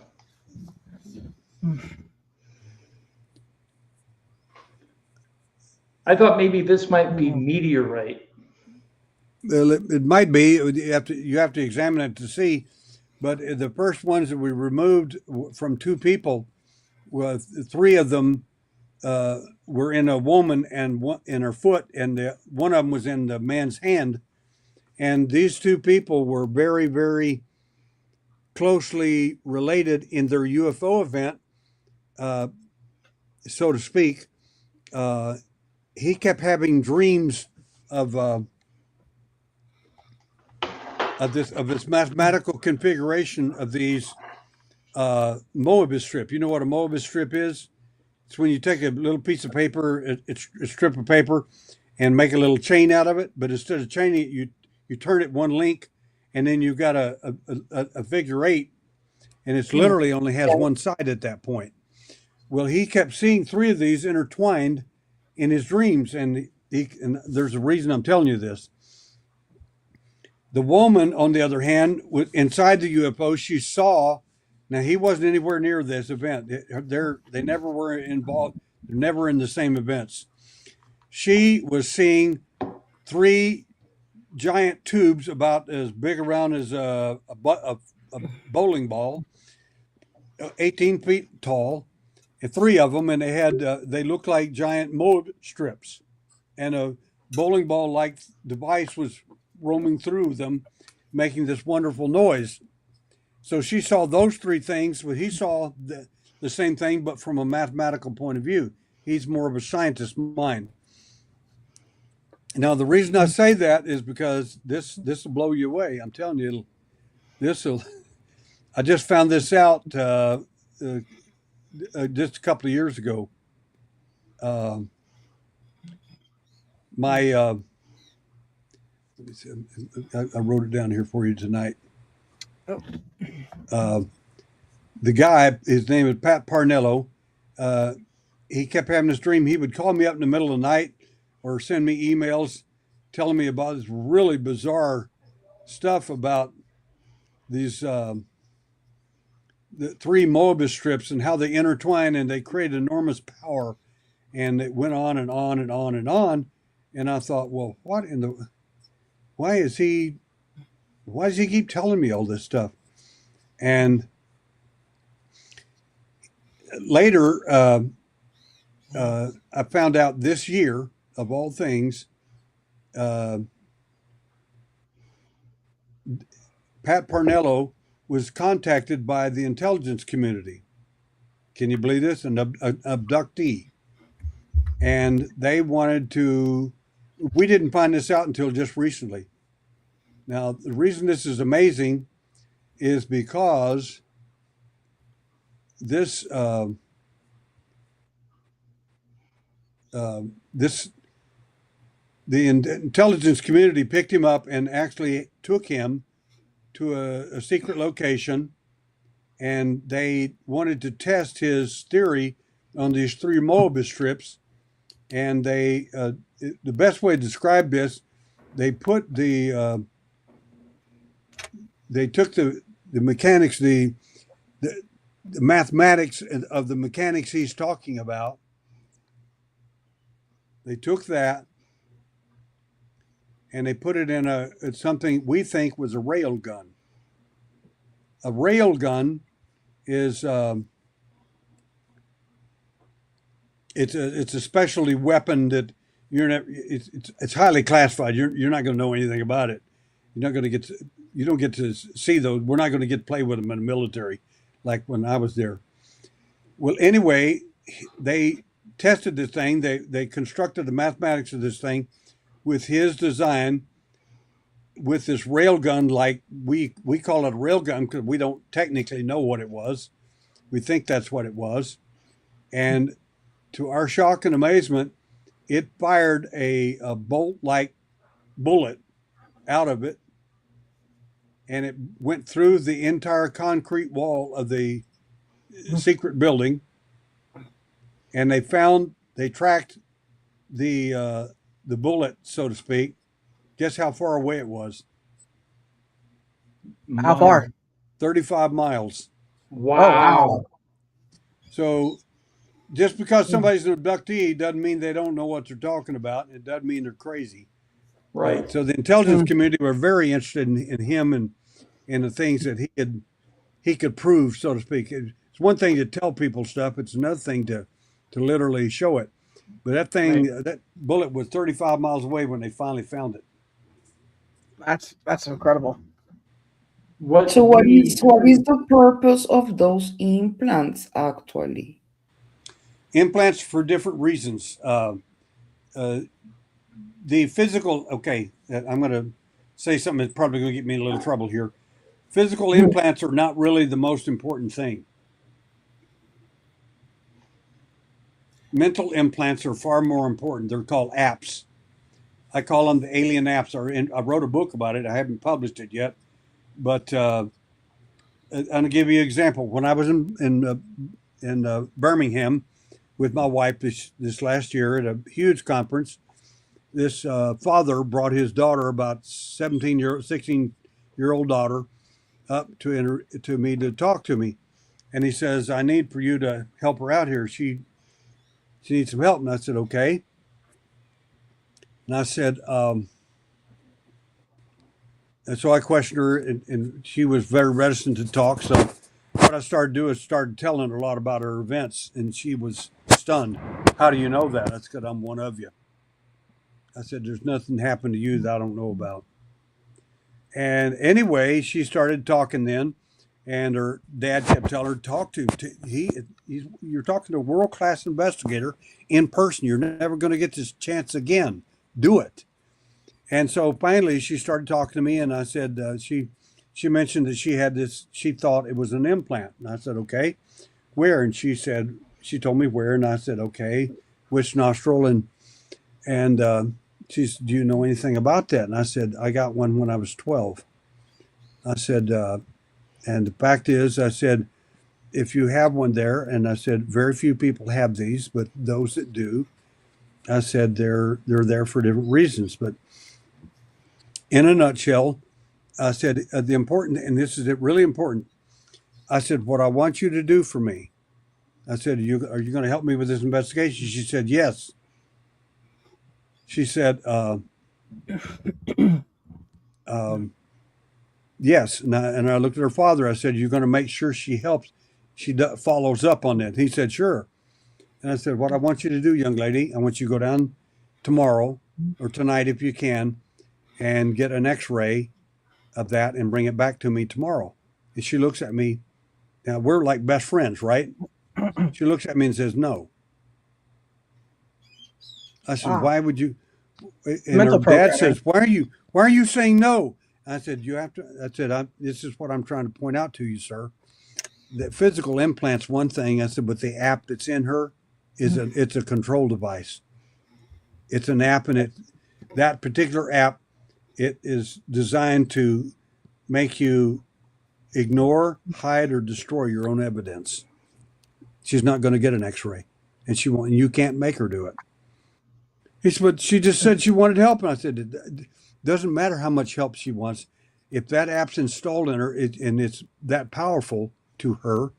I thought maybe this might be meteorite. Well, it might be. You have to examine it to see. But the first ones that we removed from two people, well, three of them were in a woman and one in her foot, and one of them was in the man's hand. And these two people were very, very closely related in their UFO event, so to speak. He kept having dreams of this mathematical configuration of these Moebius strip. You know what a Moebius strip is? It's when you take a little piece of paper, it's a strip of paper, and make a little chain out of it. But instead of chaining it, you turn it one link, and then you've got a figure eight, and it's literally only has one side at that point. Well, he kept seeing three of these intertwined in his dreams, and there's a reason I'm telling you this. The woman, on the other hand, inside the UFO, she saw. Now he wasn't anywhere near this event. They never were involved. They're never in the same events. She was seeing three giant tubes about as big around as a bowling ball, 18 feet tall, and three of them, and they looked like giant mold strips, and a bowling ball like device was roaming through them, making this wonderful noise. So she saw those three things, but he saw the same thing, but from a mathematical point of view. He's more of a scientist mind. Now, the reason I say that is because this will blow you away. I'm telling you, I just found this out just a couple of years ago. Let me see, I wrote it down here for you tonight. The guy, his name is Pat Parnello. He kept having this dream. He would call me up in the middle of the night or send me emails telling me about this really bizarre stuff about these the three Moebius strips and how they intertwine and they create enormous power. And it went on and on and on and on. And I thought, well, why does he keep telling me all this stuff? And later, I found out this year, of all things, Pat Parnello was contacted by the intelligence community. Can you believe this? An abductee. And they wanted to, we didn't find this out until just recently. Now, the reason this is amazing is because the intelligence community picked him up and actually took him to a secret location, and they wanted to test his theory on these three Moebius strips. And the best way to describe this, they took the mechanics, the mathematics of the mechanics he's talking about. They took that and they put it in something we think was a rail gun. A rail gun is it's a specialty weapon that it's highly classified. You're not going to know anything about it. You don't get to see those. We're not going to get to play with them in the military, like when I was there. Well, anyway, they tested this thing. They constructed the mathematics of this thing with his design, with this rail gun. Like we call it a rail gun because we don't technically know what it was. We think that's what it was, and to our shock and amazement, it fired a bolt-like bullet out of it and it went through the entire concrete wall of the secret building, and they tracked the bullet, so to speak. Guess how far away it was? How far? 35 miles. Oh, wow. Wow. So just because somebody's an abductee doesn't mean they don't know what they're talking about. It doesn't mean they're crazy. Right. So the intelligence community were very interested in him and in the things that he could prove, so to speak. It's one thing to tell people stuff. It's another thing to literally show it. But that thing, that bullet was 35 miles away when they finally found it. That's incredible. So what is the purpose of those implants actually? Implants for different reasons. The physical, okay, I'm going to say something that's probably going to get me in a little trouble here. Physical implants are not really the most important thing. Mental implants are far more important. They're called apps. I call them the alien apps. I wrote a book about it. I haven't published it yet, but I'm going to give you an example. When I was in Birmingham with my wife this last year at a huge conference, this father brought his daughter, about 16-year-old daughter, up to me to talk to me, and he says, "I need for you to help her out here. She needs some help." And I said, "Okay." And I said, and so I questioned her, and she was very reticent to talk. So what I started doing is started telling her a lot about her events, and she was stunned. "How do you know that?" That's because I'm one of you. I said, "There's nothing happened to you that I don't know about." And anyway, she started talking then, and her dad kept telling her, "Talk to him. You're talking to a world-class investigator in person. You're never going to get this chance again. Do it." And so finally, she started talking to me, and I said, she mentioned that she had this. She thought it was an implant, and I said, "Okay, where?" And she told me where, and I said, "Okay, which nostril?" And she said, "Do you know anything about that?" And I said, "I got one when I was 12." I said, and the fact is, I said, "If you have one there," and I said, "Very few people have these, but those that do," I said, they're there for different reasons. But in a nutshell, I said, the important, and this is really important, I said, "What I want you to do for me," I said, are you going to help me with this investigation?" She said, "Yes." She said, "Yes." And I looked at her father. I said, "You're going to make sure she helps, follows up on that?" He said, "Sure." And I said, "What I want you to do, young lady, I want you to go down tomorrow or tonight if you can and get an x-ray of that and bring it back to me tomorrow." And she looks at me. Now, we're like best friends, right? She looks at me and says, "No." I said, Wow. "Why would you?" And Mental her dad programming. says, why are you saying no?" I said, "You have to." I said, "This is what I'm trying to point out to you, sir. That physical implant's one thing." I said, "But the app that's in her it's a control device. It's an app, and that particular app, it is designed to make you ignore, hide, or destroy your own evidence. She's not going to get an X-ray, and she won't. And you can't make her do it." He said, "But she just said she wanted help." And I said, "It doesn't matter how much help she wants. If that app's installed in her and it's that powerful to her,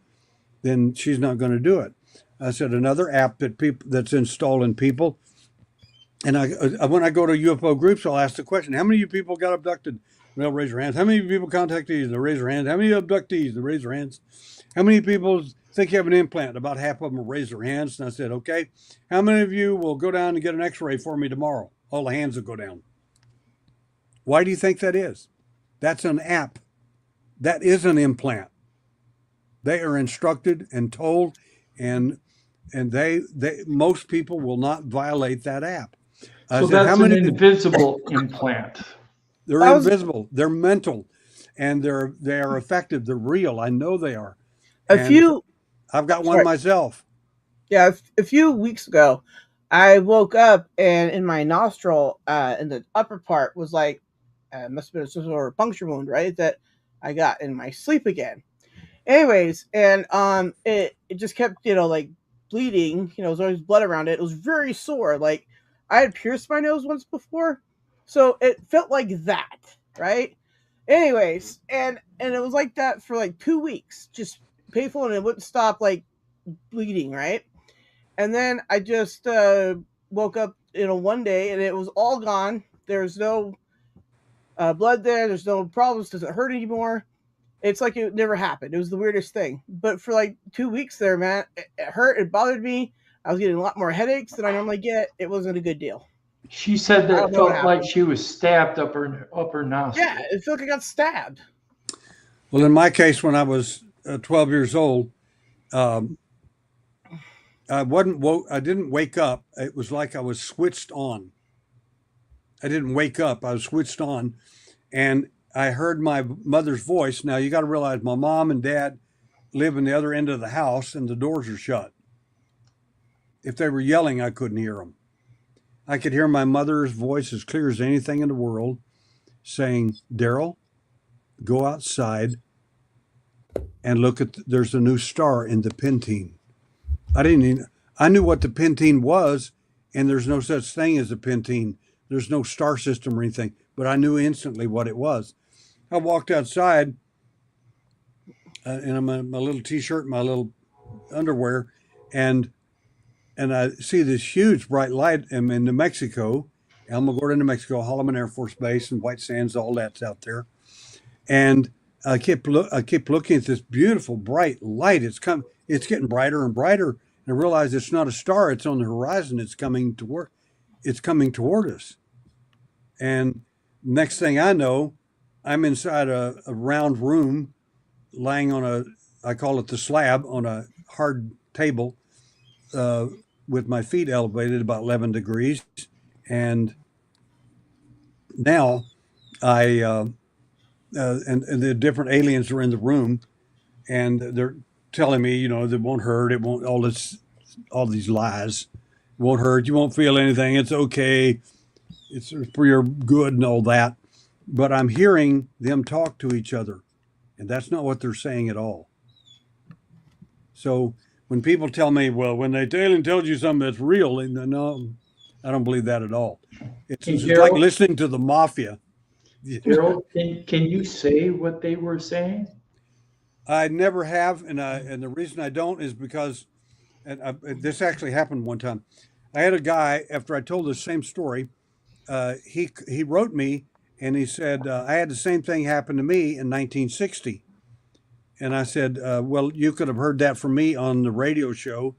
then she's not going to do it." I said, "Another app that's installed in people." And when I go to UFO groups, I'll ask the question, "How many of you people got abducted?" And they'll raise their hands. "How many people contacted you?" They'll raise their hands. "How many abductees?" They'll raise their hands. "How many people think you have an implant?" About half of them will raise their hands. And I said, "Okay, how many of you will go down and get an x-ray for me tomorrow?" All the hands will go down. Why do you think that is? That's an app. That is an implant. They are instructed and told, and they most people will not violate that app. So that's an invisible implant. They're invisible. They're mental, and they are effective. They're real. I know they are. I've got one myself. Yeah, a few weeks ago, I woke up and in my nostril, in the upper part, was like, must have been some sort of puncture wound, right? That I got in my sleep again. Anyways, and it just kept, like bleeding. There was always blood around it. It was very sore. Like I had pierced my nose once before, so it felt like that, right? Anyways, and it was like that for like 2 weeks, just painful, and it wouldn't stop like bleeding, right? And then I just woke up, one day, and it was all gone. There's no blood there. There's no problems. Doesn't hurt anymore. It's like it never happened. It was the weirdest thing. But for like 2 weeks there, man, it hurt. It bothered me. I was getting a lot more headaches than I normally get. It wasn't a good deal. She said I that don't it know what felt like happened. she was stabbed up her nostril. Yeah, it felt like I got stabbed. Well, in my case, when I was 12 years old, um, I wasn't woke. I didn't wake up. It was like I was switched on. I didn't wake up. I was switched on, and I heard my mother's voice. Now you got to realize my mom and dad live in the other end of the house, and the doors are shut. If they were yelling, I couldn't hear them. I could hear my mother's voice as clear as anything in the world, saying, "Derrel, go outside and look at. There's a new star in the Pentine." I knew what the Pentine was, and there's no such thing as a Pentine. There's no star system or anything, but I knew instantly what it was. I walked outside in my little t-shirt, my little underwear, and I see this huge bright light. I'm in New Mexico, Alamogordo, New Mexico, Holloman Air Force Base, and White Sands, all that's out there. And I kept looking at this beautiful bright light. It's getting brighter and brighter. And I realized it's not a star. It's on the horizon. It's coming toward us. And next thing I know, I'm inside a round room, lying on I call it the slab, on a hard table, with my feet elevated about 11 degrees. And now and the different aliens are in the room, and they're telling me, it won't hurt. It won't, all these lies. It won't hurt. You won't feel anything. It's okay. It's for your good and all that. But I'm hearing them talk to each other, and that's not what they're saying at all. So when people tell me, well, when the alien tells you something that's real, no, I don't believe that at all. It's like listening to the mafia. Derrel, can you say what they were saying? I never have, and the reason I don't is because this actually happened one time. I had a guy, after I told the same story, he wrote me and he said, I had the same thing happen to me in 1960. And I said, well, you could have heard that from me on the radio show,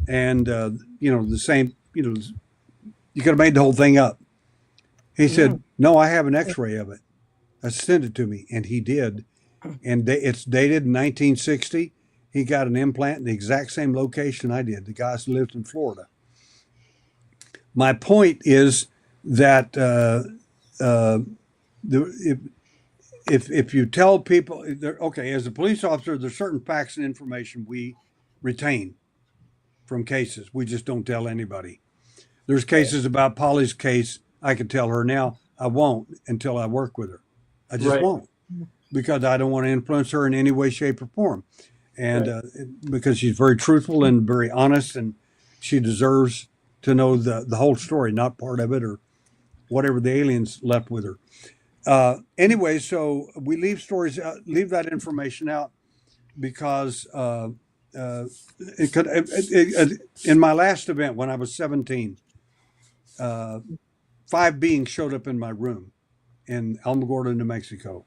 and the same, you could have made the whole thing up. He said, no, I have an X-ray of it. Send it to me, and he did. And it's dated in 1960. He got an implant in the exact same location I did. The guy lived in Florida. My point is that if you tell people, okay, as a police officer, there's certain facts and information we retain from cases. We just don't tell anybody. There's cases about Polly's case. I could tell her now. I won't until I work with her. I just won't, because I don't want to influence her in any way, shape, or form. And because she's very truthful and very honest, and she deserves to know the whole story, not part of it or whatever the aliens left with her. Anyway, so we leave that information out because in my last event when I was 17, 5 beings showed up in my room in Alamogordo, New Mexico.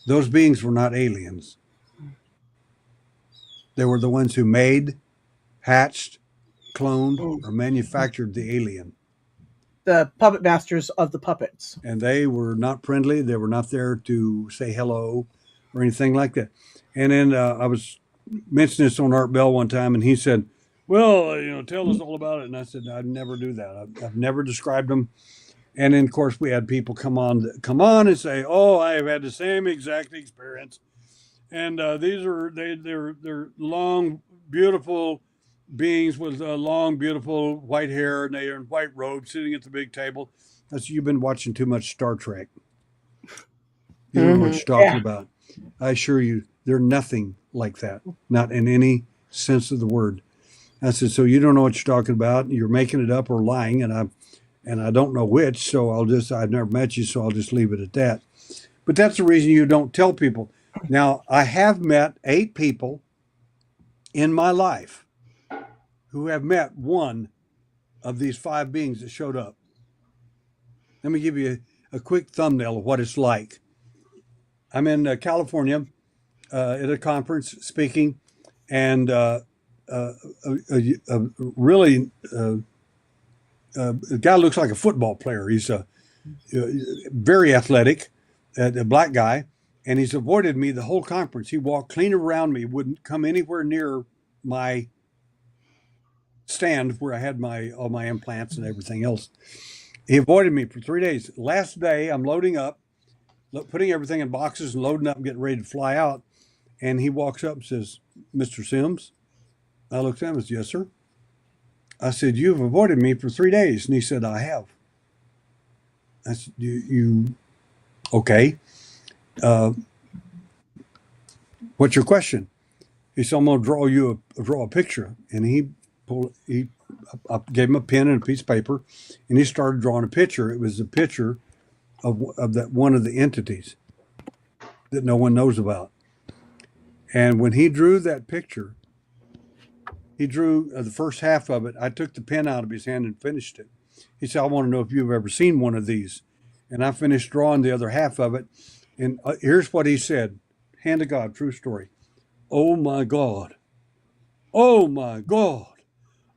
Those beings were not aliens. They were the ones who made, hatched, cloned, or manufactured the alien. The puppet masters of the puppets. And they were not friendly. They were not there to say hello or anything like that. And then I was mentioning this on Art Bell one time, and he said, well, tell us all about it. And I said, I'd never do that. I've never described them. And then, of course, we had people come on and say, oh, I have had the same exact experience. And they're long, beautiful beings with long, beautiful white hair, and they are in white robes sitting at the big table. That's, you've been watching too much Star Trek. You don't know what you're talking Yeah. about. I assure you, they're nothing like that, not in any sense of the word. I said, so you don't know what you're talking about. You're making it up or lying, and I don't know which. So I've never met you, so I'll just leave it at that. But that's the reason you don't tell people. Now, I have met 8 people in my life who have met one of these 5 beings that showed up. Let me give you a quick thumbnail of what it's like. I'm in California at a conference speaking, and a really the guy looks like a football player. He's very athletic, a black guy, and he's avoided me the whole conference. He walked clean around me, wouldn't come anywhere near my stand where I had all my implants and everything else. He avoided me for 3 days. Last day, I'm loading up, putting everything in boxes and loading up and getting ready to fly out. And he walks up and says, "Mr. Sims?" I looked at him and said, "Yes, sir." I said, "You've avoided me for 3 days." And he said, "I have." I said, you okay. What's your question? He said, "I'm going to draw a picture." And I gave him a pen and a piece of paper, and he started drawing a picture. It was a picture of that one of the entities that no one knows about. And when he drew that picture, he drew the first half of it. I took the pen out of his hand and finished it. He said, "I want to know if you've ever seen one of these." And I finished drawing the other half of it. And here's what he said. Hand to God, true story. "Oh my God. Oh my God.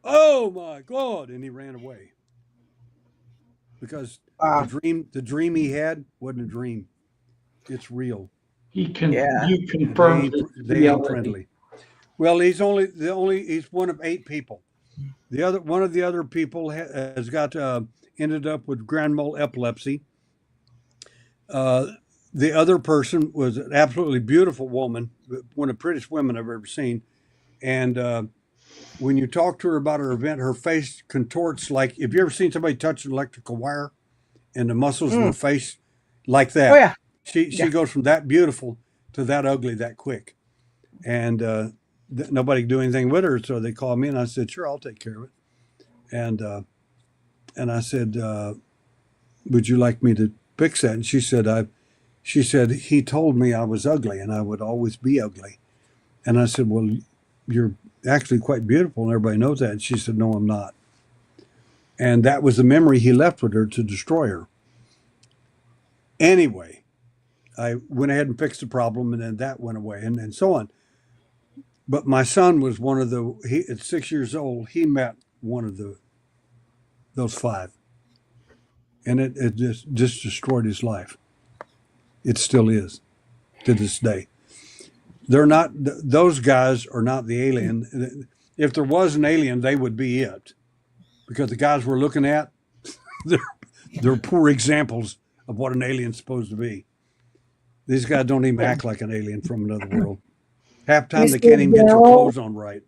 Oh my God." And he ran away. Because the dream he had wasn't a dream. It's real. You They confirmed they ain't friendly. Well, he's one of 8 people. One of the other people has got ended up with grand mal epilepsy. The other person was an absolutely beautiful woman, one of the prettiest women I've ever seen. And when you talk to her about her event, her face contorts like, have you ever seen somebody touch an electrical wire and the muscles in the face like that? Oh yeah. She goes from that beautiful to that ugly that quick. And nobody could do anything with her, so they called me, and I said, "Sure, I'll take care of it." And I said, "Would you like me to fix that?" And she said, "He told me I was ugly and I would always be ugly." And I said, "Well, you're actually quite beautiful, and everybody knows that." And she said, "No, I'm not." And that was the memory he left with her to destroy her. Anyway, I went ahead and fixed the problem, and then that went away, and so on. But my son was at 6 years old, he met one of those 5. And it just destroyed his life. It still is to this day. Those guys are not the alien. If there was an alien, they would be it. Because the guys we're looking at, they're poor examples of what an alien's supposed to be. These guys don't even act like an alien from another world. Half the time they can't even get your clothes on right.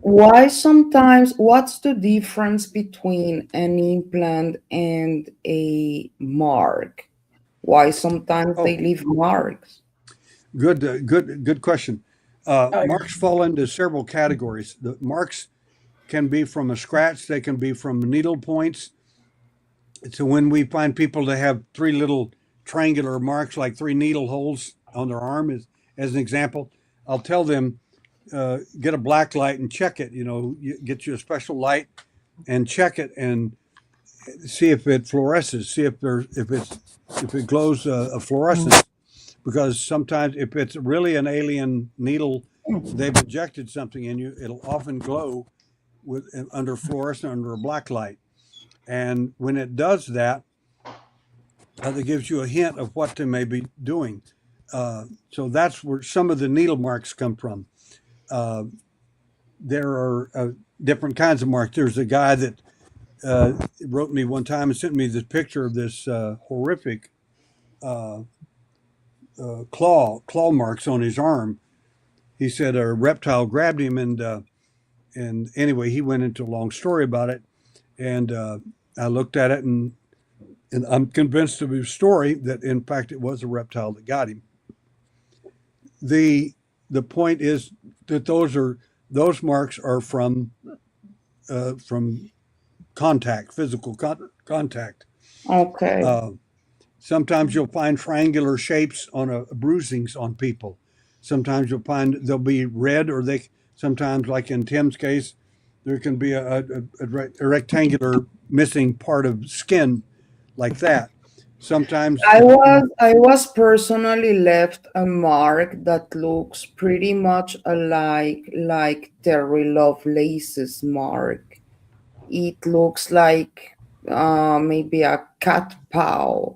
What's the difference between an implant and a mark? Why sometimes they leave marks? Good question. Marks fall into several categories. The marks can be from a scratch. They can be from needle points. So when we find people that have 3 little triangular marks, like 3 needle holes on their arm, as an example, I'll tell them, get a black light and check it. Get you a special light and check it and see if it fluoresces. See if it glows a fluorescence. Because sometimes if it's really an alien needle, they've injected something in you. It'll often glow under fluorescent, under a black light. And when it does that, it gives you a hint of what they may be doing. So that's where some of the needle marks come from. There are different kinds of marks. There's a guy that wrote me one time and sent me this picture of this horrific claw marks on his arm. He said a reptile grabbed him, and anyway, he went into a long story about it. And I looked at it, and And I'm convinced of his story that, in fact, it was a reptile that got him. The point is that those marks are from contact, physical contact. Okay. Sometimes you'll find triangular shapes on bruisings on people. Sometimes you'll find they'll be red, or sometimes, like in Tim's case, there can be a rectangular missing part of skin like that. Sometimes I was personally left a mark that looks pretty much alike like Terry Lovelace's mark. It looks like maybe a cat paw,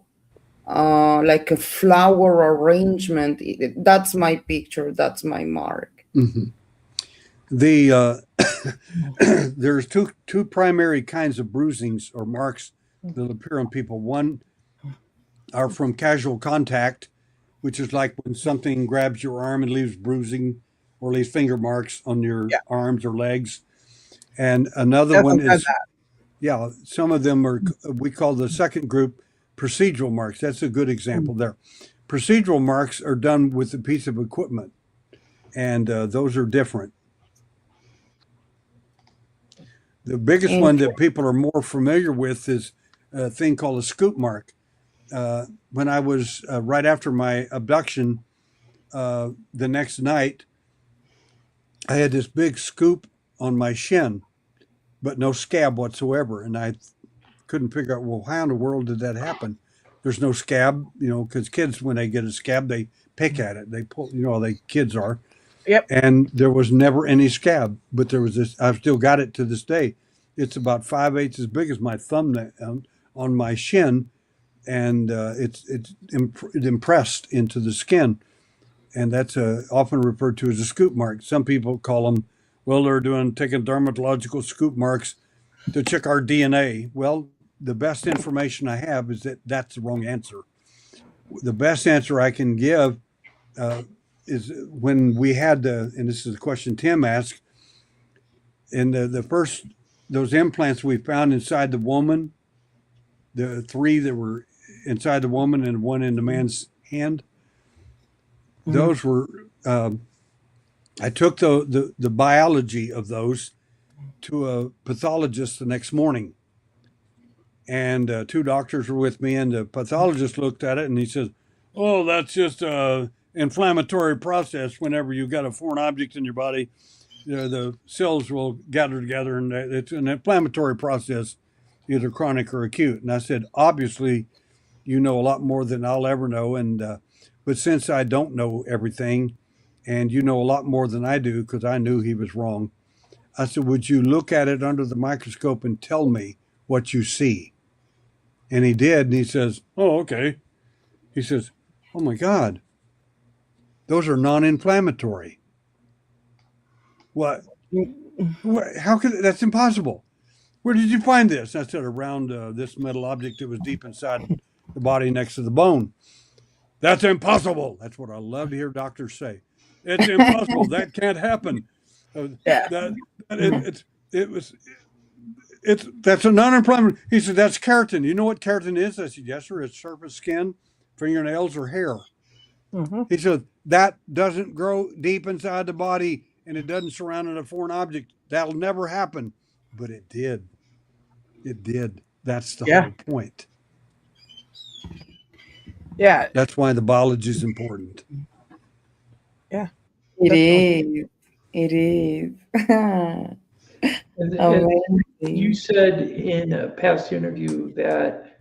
like a flower arrangement. That's my picture. That's my mark. mhm. The there's two primary kinds of bruisings or marks that appear on people. One are from casual contact, which is like when something grabs your arm and leaves bruising or leaves finger marks on your Yeah. arms or legs. And another Definitely one had is, yeah, some of them are, we call the second group procedural marks. That's a good example there. Procedural marks are done with a piece of equipment, and those are different. The biggest one that people are more familiar with is a thing called a scoop mark. When I was right after my abduction, the next night, I had this big scoop on my shin, but no scab whatsoever. And I couldn't figure out, well, how in the world did that happen? There's no scab, because kids, when they get a scab, they pick at it. They pull, kids are. Yep. And there was never any scab, but there was this. I've still got it to this day. It's about 5/8 as big as my thumb on my shin, and it's impressed into the skin, and that's often referred to as a scoop mark. Some people call them, well, they're taking dermatological scoop marks to check our DNA. Well, the best information I have is that that's the wrong answer. The best answer I can give is when we had and this is a question Tim asked, in the first, those implants we found inside the woman, the 3 that were inside the woman and 1 in the man's hand, those were, I took the biology of those to a pathologist the next morning. And 2 doctors were with me, and the pathologist looked at it and he says, oh, that's just a inflammatory process. Whenever you've got a foreign object in your body, the cells will gather together, and it's an inflammatory process, either chronic or acute. And I said, obviously, you know a lot more than I'll ever know. But since I don't know everything, and you know a lot more than I do, because I knew he was wrong, I said, would you look at it under the microscope and tell me what you see? And he did. And he says, oh, okay. He says, oh my God, those are non-inflammatory. What? How could that's impossible? Where did you find this? I said, around this metal object that was deep inside the body next to the bone. That's impossible. That's what I love to hear doctors say. It's impossible. That can't happen. Yeah. That's a non-inflammatory. He said, that's keratin. You know what keratin is? I said, yes, sir. It's surface skin, fingernails, or hair. He said, that doesn't grow deep inside the body, and it doesn't surround a foreign object. That'll never happen. But it did. It did. That's the whole point. Yeah. That's why the biology is important. Yeah. It is. It is. And you said in a past interview that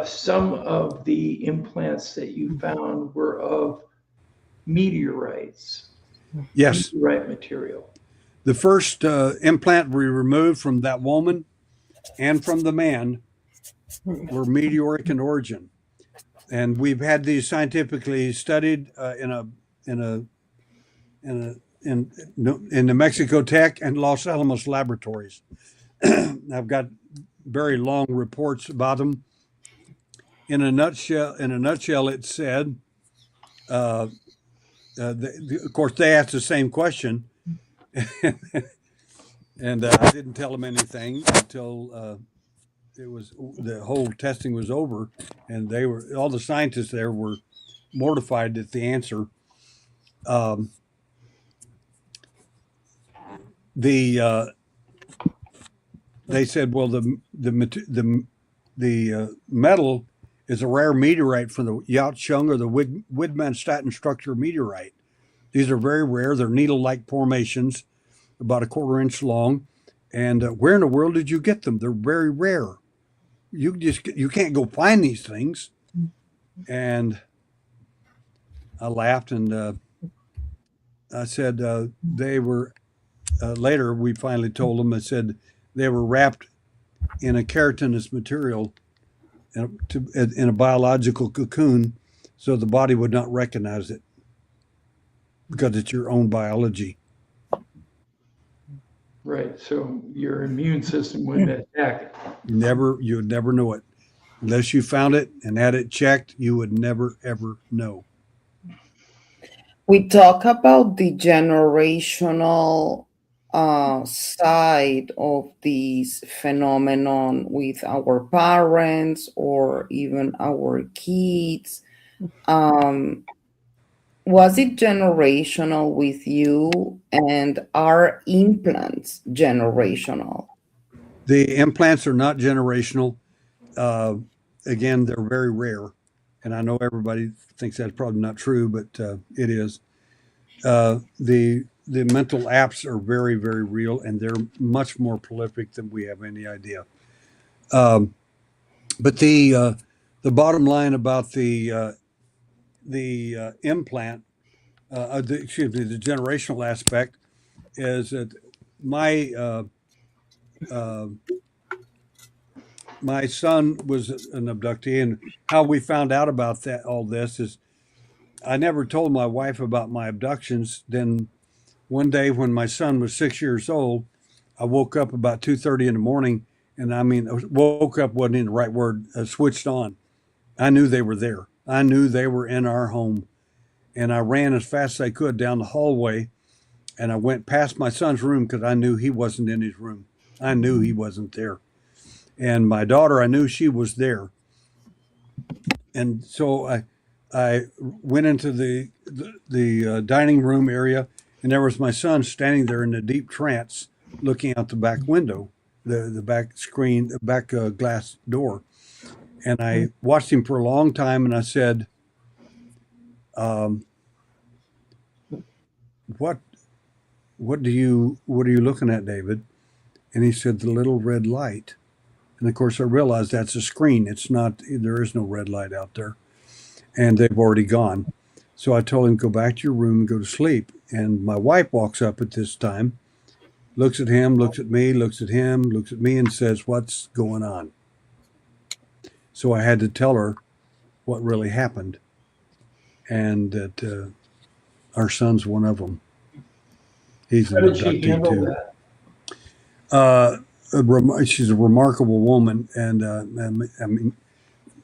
some of the implants that you found were of meteorites. Yes. Meteorite material. The first implant we removed from that woman and from the man were meteoric in origin, and we've had these scientifically studied in the Mexico Tech and Los Alamos laboratories. I've got very long reports about them. In a nutshell, it said, of course, they asked the same question, and I didn't tell them anything until the whole testing was over, and all the scientists there were mortified at the answer. Um, the They said, well, the metal is a rare meteorite from the Yaochung or the Widmanstatten structure meteorite. These are very rare. They're needle-like formations, about a quarter-inch long. And where in the world did you get them? They're very rare. You can't go find these things. And I laughed, and I said they were. Later, we finally told them. I said they were wrapped in a keratinous material in a biological cocoon, so the body would not recognize it because it's your own biology. Right. So your immune system wouldn't attack it. You would never know it unless you found it and had it checked. You would never ever know. We talk about the generational side of this phenomenon with our parents or even our kids. Was it generational with you, and are implants generational? The implants are not generational. Again, they're very rare, and I know everybody thinks that's probably not true, but it is. The mental apps are very, very real, and they're much more prolific than we have any idea. But the bottom line about the implant, the generational aspect, is that my my son was an abductee, and how we found out about all this is I never told my wife about my abductions. Then one day when my son was 6 years old, I woke up about 2:30 in the morning, and I mean, woke up wasn't even the right word. Switched on. I knew they were there. I knew they were in our home, and I ran as fast as I could down the hallway, and I went past my son's room because I knew he wasn't in his room. I knew he wasn't there, and my daughter, I knew she was there, and so I went into the dining room area, and there was my son standing there in a deep trance, looking out the back window, the back screen, the back glass door. And I watched him for a long time, and I said, "What are you looking at, David?" And he said, "The little red light." And of course, I realized that's a screen. It's not. There is no red light out there, and they've already gone. So I told him, "Go back to your room and go to sleep." And my wife walks up at this time, looks at him, looks at me, looks at him, looks at me, and says, "What's going on?" So I had to tell her what really happened, and that our son's one of them. He's How an did she abductee handle too. that? She's a remarkable woman, and I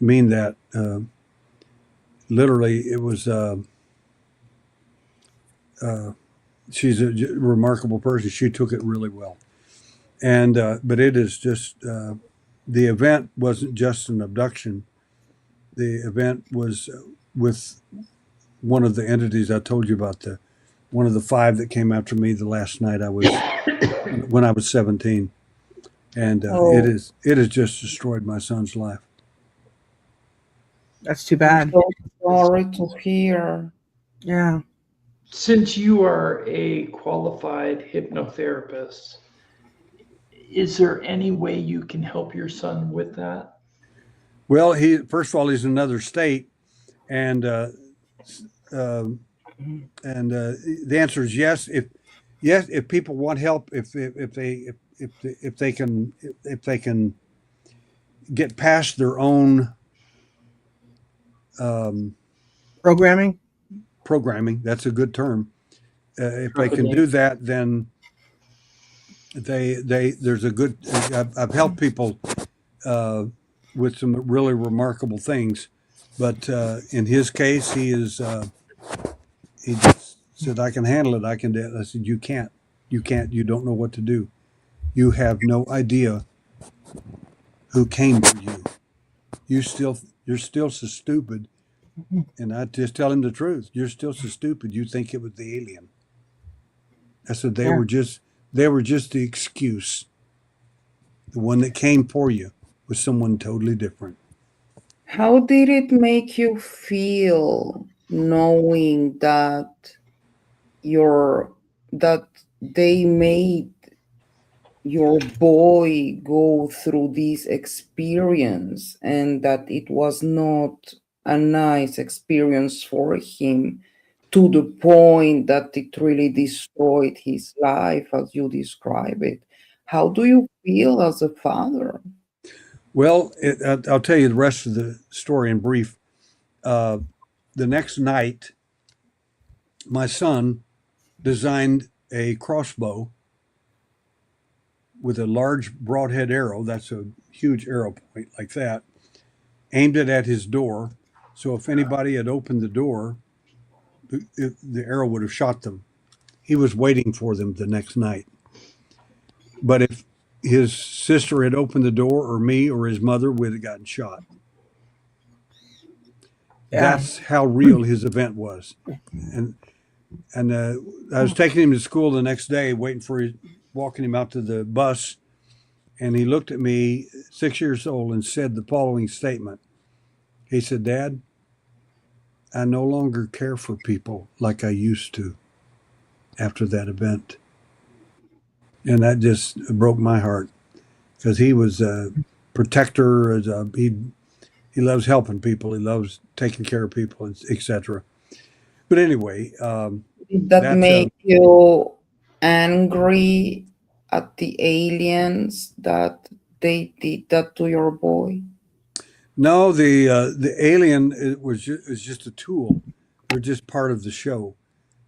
mean that literally. It was. She's a remarkable person. She took it really well, and but it is just the event wasn't just an abduction. The event was with one of the entities I told you about, one of the 5 that came after me the last night when I was 17, and it has just destroyed my son's life. That's too bad. So sorry to hear. Yeah. Since you are a qualified hypnotherapist, is there any way you can help your son with that? Well, first of all, he's in another state, and the answer is yes. If people want help, if they can get past their own programming, that's a good term. If they can do that, then there's a good. I've helped people with some really remarkable things, but in his case, he just said, "I can handle it. I can do it." I said, "You can't. You don't know what to do. You have no idea who came for you. You're still so stupid. And I just tell him the truth. You're still so stupid. You think it was the alien. I said they Yeah. were just the excuse. The one that came for you was someone totally different. How did it make you feel knowing that that they made your boy go through this experience and that it was not a nice experience for him to the point that it really destroyed his life as you describe it? How do you feel as a father? Well, I'll tell you the rest of the story in brief. The next night, my son designed a crossbow with a large broadhead arrow. That's a huge arrow point like that. Aimed it at his door. So if anybody had opened the door, the arrow would have shot them. He was waiting for them the next night. But if his sister had opened the door, or me, or his mother, would have gotten shot. Yeah. That's how real his event was. And I was taking him to school the next day, walking him out to the bus, and he looked at me, 6 years old, and said the following statement. He said, "Dad, I no longer care for people like I used to after that event." And that just broke my heart because he was a protector. He loves helping people. He loves taking care of people, etc. But anyway, Did that that's make you angry at the aliens that they did that to your boy? no, the alien was just a tool. They're just part of the show.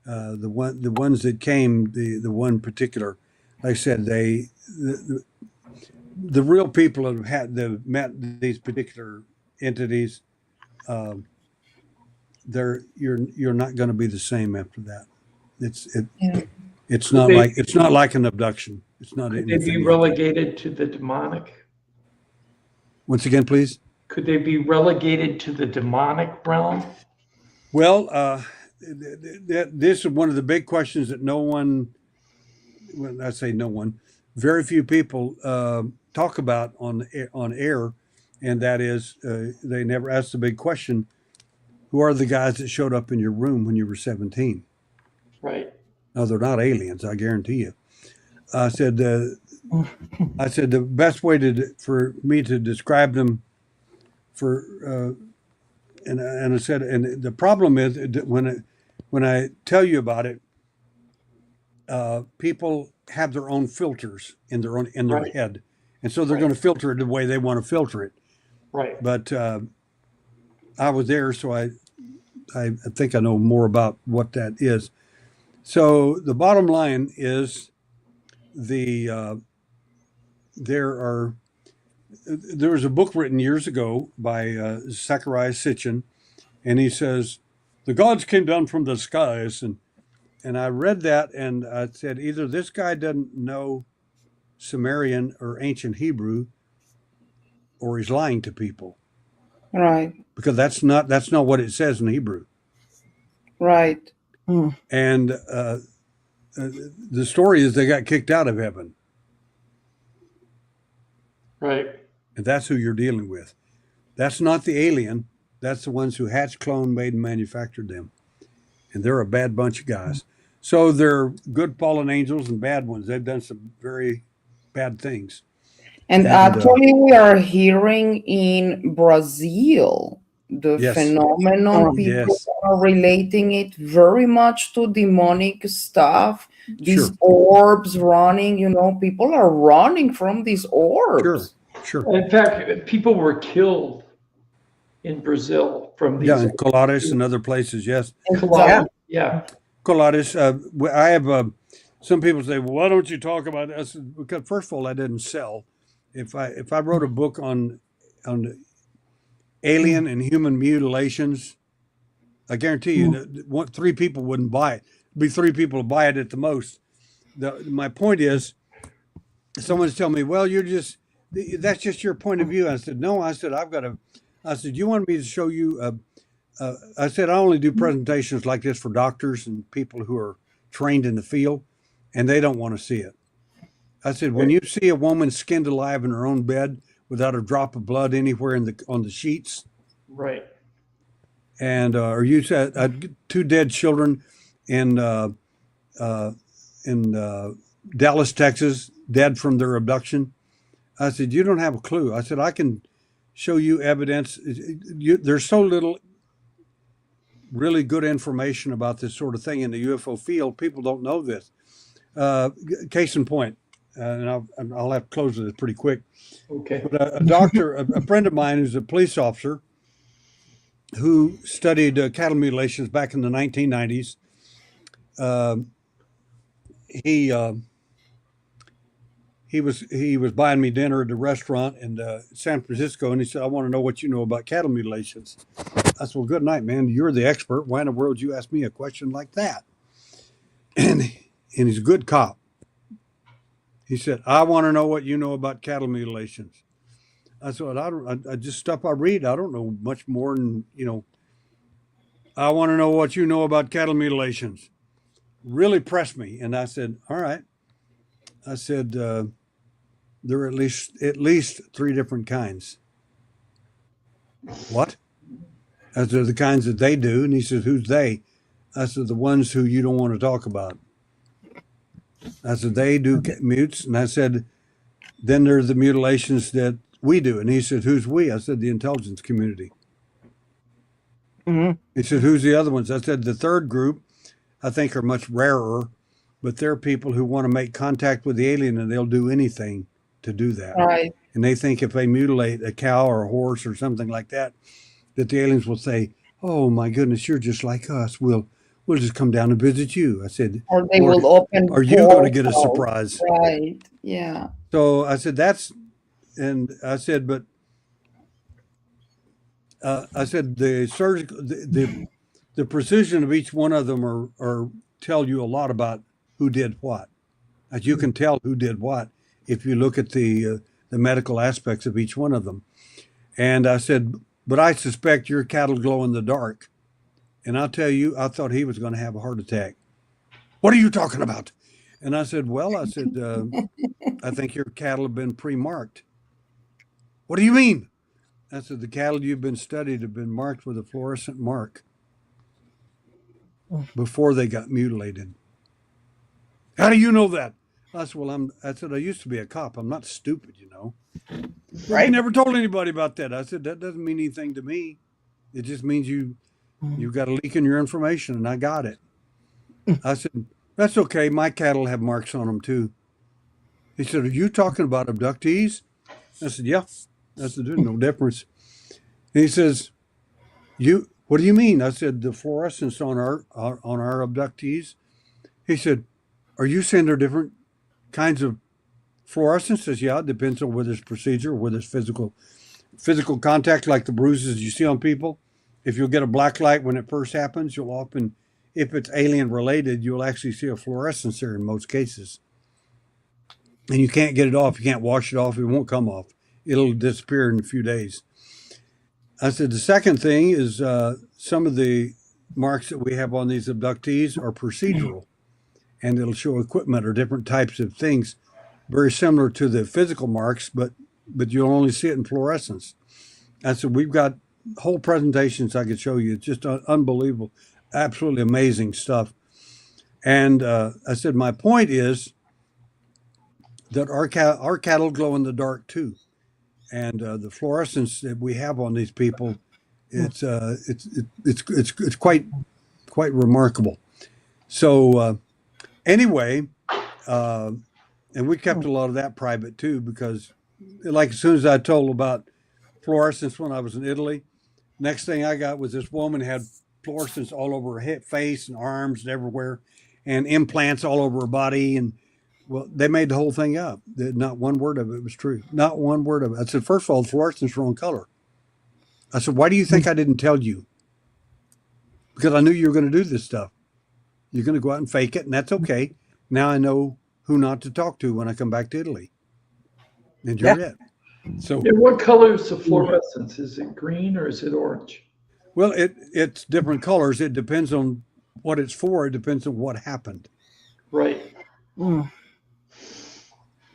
The ones that came, the one particular, like I said, the real people that met these particular entities. You're not going to be the same after that. Yeah. It's not like an abduction. It's not Could they anything be like that. relegated to the demonic? Once again, please. Could they be relegated to the demonic realm? Well, this is one of the big questions that no one, when I say no one, very few people talk about on air, and that is they never ask the big question: who are the guys that showed up in your room when you were 17? Right. No, they're not aliens. I guarantee you. I said the best way for me to describe them and I said, and the problem is that when I tell you about it, people have their own filters in their Right. head, and so they're Right. going to filter it the way they want to filter it. Right. But I was there, so I think I know more about what that is. So the bottom line is there was a book written years ago by Zachariah Sitchin, and he says the gods came down from the skies, and I read that and I said either this guy doesn't know Sumerian or ancient Hebrew, or he's lying to people, Right, because that's not what it says in Hebrew. right. And the story is they got kicked out of heaven, Right. and that's who you're dealing with. That's not the alien. That's the ones who hatched, cloned, made, and manufactured them. And they're a bad bunch of guys. So they're good fallen angels and bad ones. They've done some very bad things. And actually, we are hearing in Brazil the Yes. phenomenon. People Yes. are relating it very much to demonic stuff. These Sure. orbs running, people are running from these orbs. Sure. In fact, people were killed in Brazil from these. Yeah, in Colares and other places, yes. Yeah. Colares. I have some people say, well, why don't you talk about this? Because first of all, I didn't sell. If I wrote a book on alien and human mutilations, I guarantee you that 3 people wouldn't buy it. It'd be 3 people to buy it at the most. My point is, someone's telling me, well, you're just that's just your point of view. I said, no. I said, I said, you wanted me to show you. I said, I only do presentations like this for doctors and people who are trained in the field, and they don't want to see it. I said, when you see a woman skinned alive in her own bed without a drop of blood anywhere on the sheets, Right. and or you said 2 dead children in Dallas, Texas, dead from their abduction. I said, you don't have a clue. I said, I can show you evidence. There's so little really good information about this sort of thing in the UFO field. People don't know this. Case in point, and I'll have to close this pretty quick. Okay. But a doctor, a friend of mine who's a police officer who studied cattle mutilations back in the 1990s, he was buying me dinner at a restaurant in San Francisco, and he said, I want to know what you know about cattle mutilations. I said, well, good night, man. You're the expert. Why in the world you ask me a question like that? And he's a good cop. He said, I want to know what you know about cattle mutilations. I said, I just stuff I read. I don't know much more than, I want to know what you know about cattle mutilations. Really pressed me. And I said, all right. I said, there are at least 3 different kinds. What? I said, the kinds that they do. And he said, who's they? I said, the ones who you don't want to talk about. I said, they do mutes. And I said, then there's the mutilations that we do. And he said, who's we? I said, the intelligence community. Mm-hmm. He said, who's the other ones? I said, the third group, I think, are much rarer, but they're people who want to make contact with the alien, and they'll do anything to do that. Right. And they think if they mutilate a cow or a horse or something like that, that the aliens will say, oh my goodness, you're just like us. We'll just come down and visit you. I said, Or they will open. are you going to get a portals. surprise? Right. Yeah. So I said, and I said, but I said the surgical, the precision of each one of them are tell you a lot about who did what. As you can tell who did what if you look at the medical aspects of each one of them. And I said, but I suspect your cattle glow in the dark. And I'll tell you, I thought he was going to have a heart attack. What are you talking about? And I said, well, I think your cattle have been pre-marked. What do you mean? I said, the cattle you've been studied have been marked with a fluorescent mark before they got mutilated. How do you know that? I said, well, I used to be a cop. I'm not stupid, Right. I never told anybody about that. I said, that doesn't mean anything to me. It just means you've got a leak in your information, and I got it. I said, that's okay. My cattle have marks on them too. He said, are you talking about abductees? I said, yeah. I said, there's no difference. And he says, what do you mean? I said, the fluorescence on our abductees. He said, are you saying there are different kinds of fluorescence? Says, yeah, it depends on whether it's procedure or whether it's physical contact, like the bruises you see on people. If you'll get a black light when it first happens, you'll often, if it's alien related, you'll actually see a fluorescence there in most cases. And you can't get it off. You can't wash it off. It won't come off. It'll disappear in a few days. I said, the second thing is some of the marks that we have on these abductees are procedural, and it'll show equipment or different types of things, very similar to the physical marks, but you'll only see it in fluorescence. I said, we've got whole presentations I could show you. It's just unbelievable, absolutely amazing stuff. And I said, my point is that our cattle glow in the dark too. And the fluorescence that we have on these people, it's quite remarkable. So anyway, and we kept a lot of that private too, because like as soon as I told about fluorescence when I was in Italy, next thing I got was this woman had fluorescence all over her face and arms and everywhere, and implants all over her body. And well, they made the whole thing up. Not one word of it was true. Not one word of it. I said, first of all, fluorescence is wrong color. I said, why do you think I didn't tell you? Because I knew you were going to do this stuff. You're going to go out and fake it, and that's okay. Now I know who not to talk to when I come back to Italy. And you're it. So, And what color is the fluorescence? Is it green or is it orange? well, it's different colors. It depends on what it's for. It depends on what happened. Right. Mm.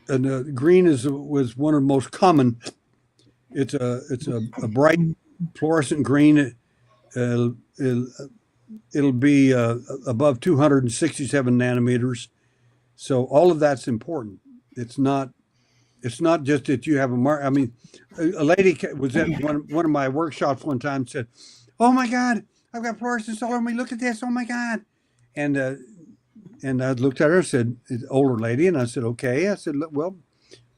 And green was one of the most common. It's a bright fluorescent green. Uh, it'll be above 267 nanometers. So all of that's important. It's not. It's not just that you have a mark. I mean, a lady was at one of my workshops one time and said, "Oh my God, I've got fluorescence all over me. Look at this. Oh my God!" And I looked at her and said, "Older lady," and I said, "Okay." I said, "Look, well,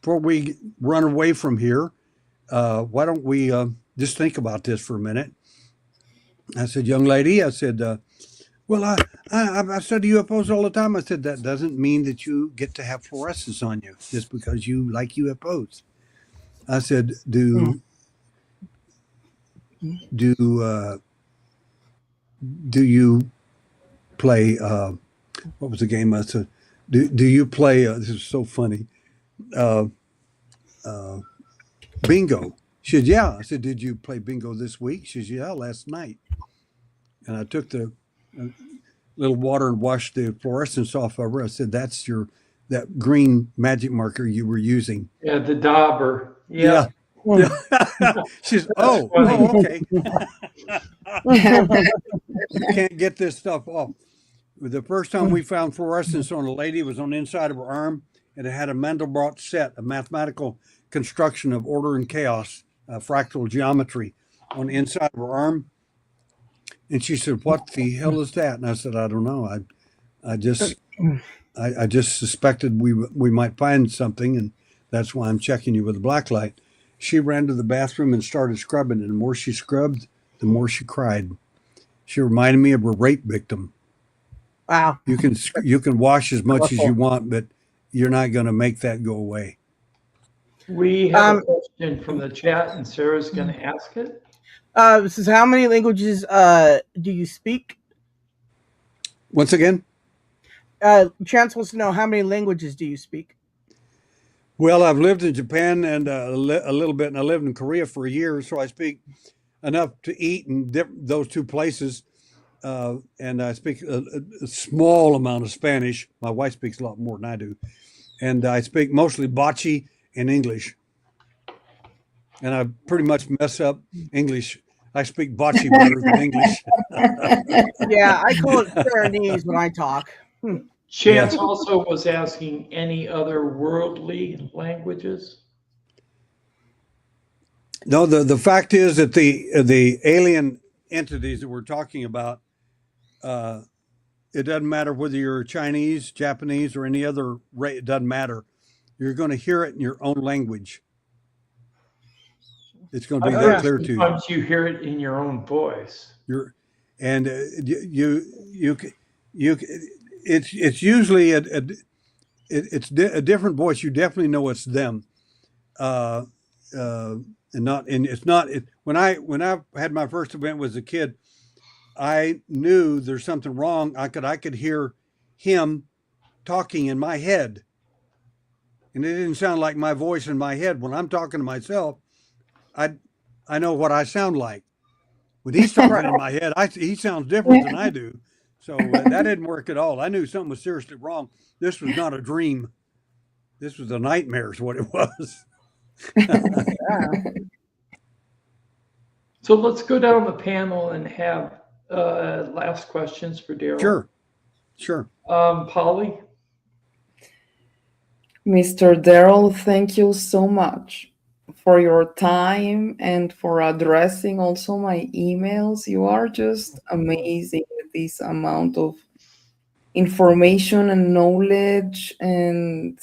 before we run away from here, why don't we just think about this for a minute?" I said, "Young lady," I said, "well, I've studied UFOs all the time." I said, "That doesn't mean that you get to have fluorescence on you just because you like UFOs." I said, do do you play what was the game? I said, do you play this is so funny, uh, uh, bingo? She said, "Yeah." I said, "Did you play bingo this week?" She said, "Yeah, last night." And I took the little water and washed the fluorescence off of her. I said, "That's that green magic marker you were using." Yeah, the dauber. Yeah. Yeah, Yeah. She's, that's funny. okay. Can't get this stuff off. The first time we found fluorescence on a lady was on the inside of her arm, and it had a Mandelbrot set, a mathematical construction of order and chaos, fractal geometry on the inside of her arm. And she said, "What the hell is that?" And I said, "I don't know. I just I just suspected we might find something, and that's why I'm checking you with a black light." She ran to the bathroom and started scrubbing, and the more she scrubbed, the more she cried. She reminded me of a rape victim. Wow. You can wash as much as you Colorful. want, but you're not going to make that go away. We have a question from the chat, and Sarah's going to ask it. This is how many languages do you speak? Once again, Chance wants to know how many languages do you speak? well, I've lived in Japan and a little bit, and I lived in Korea for a year, so I speak enough to eat in those two places. And I speak a small amount of Spanish. My wife speaks a lot more than I do. And I speak mostly Bocce and English. And I pretty much mess up English. I speak Bocce better than English. Yeah, I call it Surinese when I talk. Chance also was asking any other worldly languages. No, the fact is that the alien entities that we're talking about, it doesn't matter whether you're Chinese, Japanese, or any other race. It doesn't matter. You're going to hear it in your own language. It's going to be I've that heard clear to you. sometimes you hear it in your own voice. And it's usually it's a different voice. You definitely know it's them. When I had my first event as a kid, I knew there's something wrong. I could hear him talking in my head, and it didn't sound like my voice in my head. When I'm talking to myself, I know what I sound like. When he's talking in my head, he sounds different than I do. So that didn't work at all. I knew something was seriously wrong. This was not a dream. This was a nightmare is what it was. So let's go down the panel and have last questions for Derrel. Sure. Polly? Mr. Derrel, thank you so much for your time and for addressing also my emails. You are just amazing with this amount of information and knowledge, and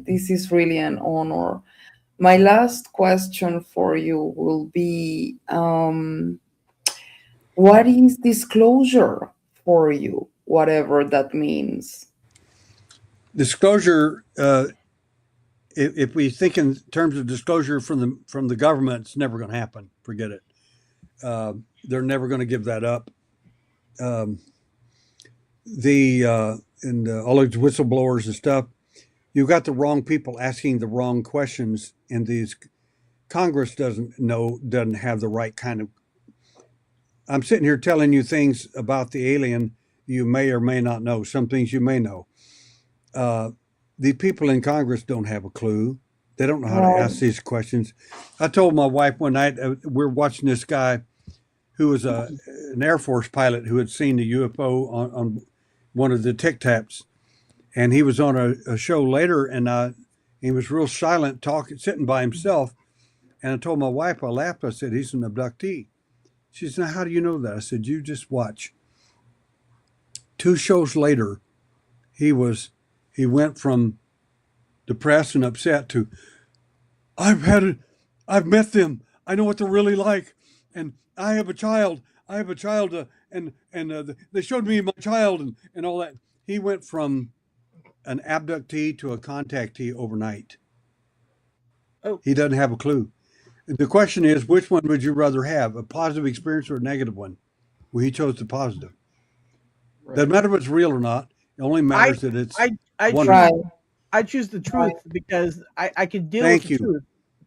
this is really an honor. My last question for you will be, what is disclosure for you, whatever that means? Disclosure. If we think in terms of disclosure from the government, it's never going to happen. Forget it. They're never going to give that up. And all these whistleblowers and stuff, you got the wrong people asking the wrong questions, and Congress doesn't have the right kind of. I'm sitting here telling you things about the alien you may or may not know. Some things you may know. The people in Congress don't have a clue. They don't know how to ask these questions. I told my wife one night, we're watching this guy who was an Air Force pilot who had seen the UFO on one of the Tic Tacs. And he was on a show later, and he was real silent, sitting by himself. And I told my wife, I laughed. I said, he's an abductee. She said, now, how do you know that? I said, you just watch. 2 shows later, he went from depressed and upset to, I've met them. I know what they're really like. And I have a child. And they showed me my child and all that. He went from an abductee to a contactee overnight. Oh. He doesn't have a clue. The question is, which one would you rather have, a positive experience or a negative one? Well, he chose the positive. Right. Doesn't matter if it's real or not. It only matters that it's Right. I choose the truth because I can deal Thank with you. the truth.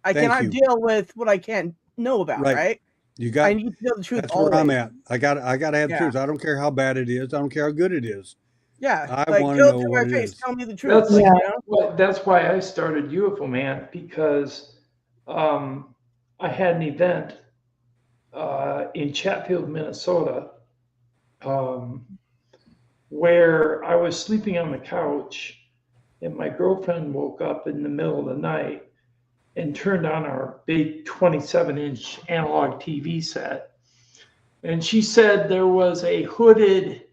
I Thank cannot you. deal with what I can't know about, right? You got. I need to know the truth. That's always. where I'm at. I got to have Yeah. truth. I don't care how bad it is. I don't care how good it is. Yeah, I like want to go know to what my it face, is. tell me the truth. That's, Yeah. that's why I started UFO Man, because I had an event in Chatfield, Minnesota, where I was sleeping on the couch, and my girlfriend woke up in the middle of the night and turned on our big 27-inch analog TV set. And she said there was a hooded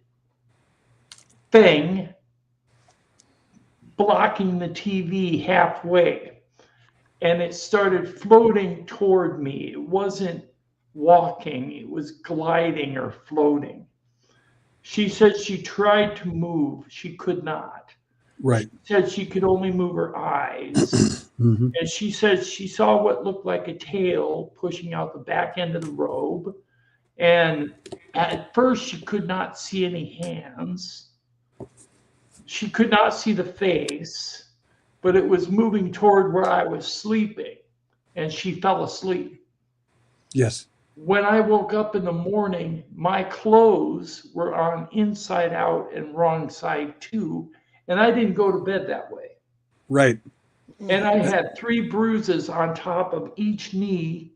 thing blocking the TV halfway. And it started floating toward me. It wasn't walking, it was gliding or floating. She said she tried to move, she could not. Right. She said she could only move her eyes. Mm-hmm. And she said she saw what looked like a tail pushing out the back end of the robe. And at first, she could not see any hands. She could not see the face, but it was moving toward where I was sleeping, and she fell asleep. Yes. When I woke up in the morning, my clothes were on inside out and wrong side too, and I didn't go to bed that way. Right. And I had 3 bruises on top of each knee,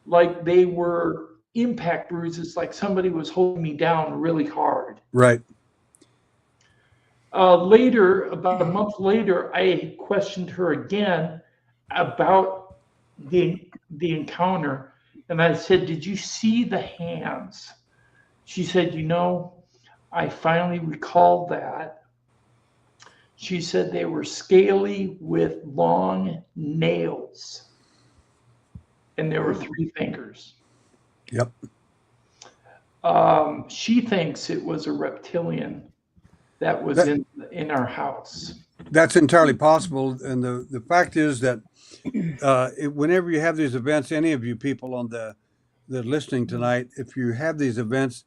like they were impact bruises, like somebody was holding me down really hard. Right. Later, about a month later, I questioned her again about the encounter, and I said, "Did you see the hands?" She said, I finally recalled that. She said they were scaly with long nails, and there were 3 fingers. Yep. She thinks it was a reptilian that was in our house. That's entirely possible. And the fact is that whenever you have these events, any of you people on the listening tonight, if you have these events,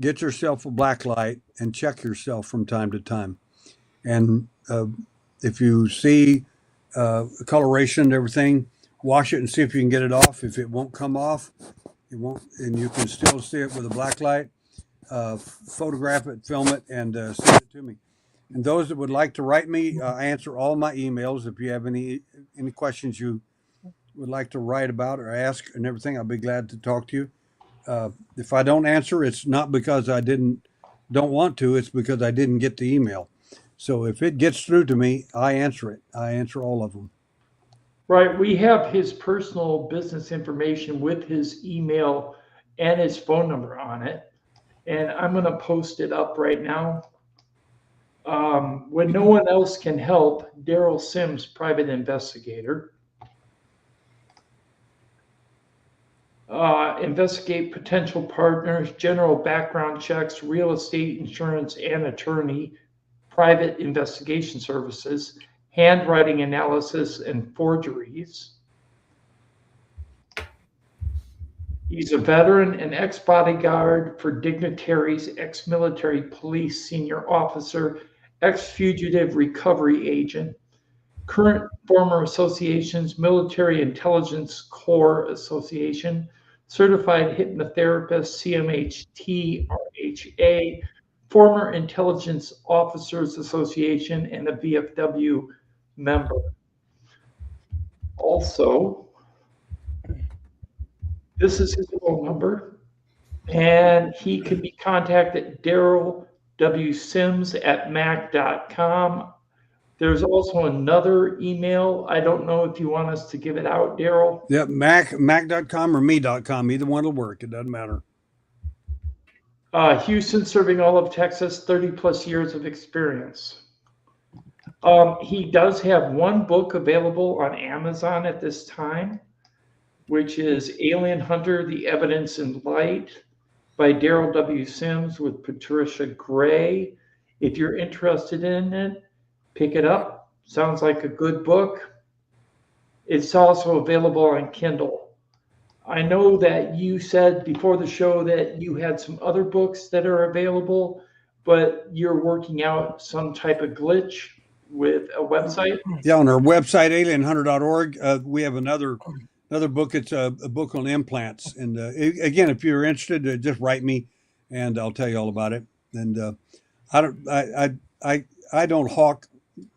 get yourself a black light and check yourself from time to time. And if you see coloration and everything, wash it and see if you can get it off. If it won't come off, it won't, and you can still see it with a black light, photograph it, film it, and send it to me. And those that would like to write me, I answer all my emails. If you have any questions you would like to write about or ask and everything, I'll be glad to talk to you. If I don't answer, it's not because I don't want to, it's because I didn't get the email. So if it gets through to me, I answer it. I answer all of them. Right. We have his personal business information with his email and his phone number on it. And I'm going to post it up right now. When no one else can help, Derrel Sims, private investigator. Investigate potential partners, general background checks, real estate, insurance, and attorney, private investigation services, handwriting analysis, and forgeries. He's a veteran and ex-bodyguard for dignitaries, ex-military police senior officer, ex-fugitive recovery agent, current former associations, Military Intelligence Corps Association, Certified Hypnotherapist, CMHT, RHA, former Intelligence Officers Association, and a VFW member. Also, this is his phone number, and he can be contacted at Derrel W. Sims at mac.com. There's also another email. I don't know if you want us to give it out, Derrel. Yeah, mac.com or me.com. Either one will work. It doesn't matter. Houston, serving all of Texas, 30 plus years of experience. He does have one book available on Amazon at this time, which is Alien Hunter, The Evidence in Light by Derrel W. Sims with Patricia Gray. If you're interested in it, pick it up. Sounds like a good book. It's also available on Kindle. I know that you said before the show that you had some other books that are available, but you're working out some type of glitch with a website. Yeah, on our website, alienhunter.org, we have another book. It's a book on implants. And again, if you're interested, just write me, and I'll tell you all about it. And I don't hawk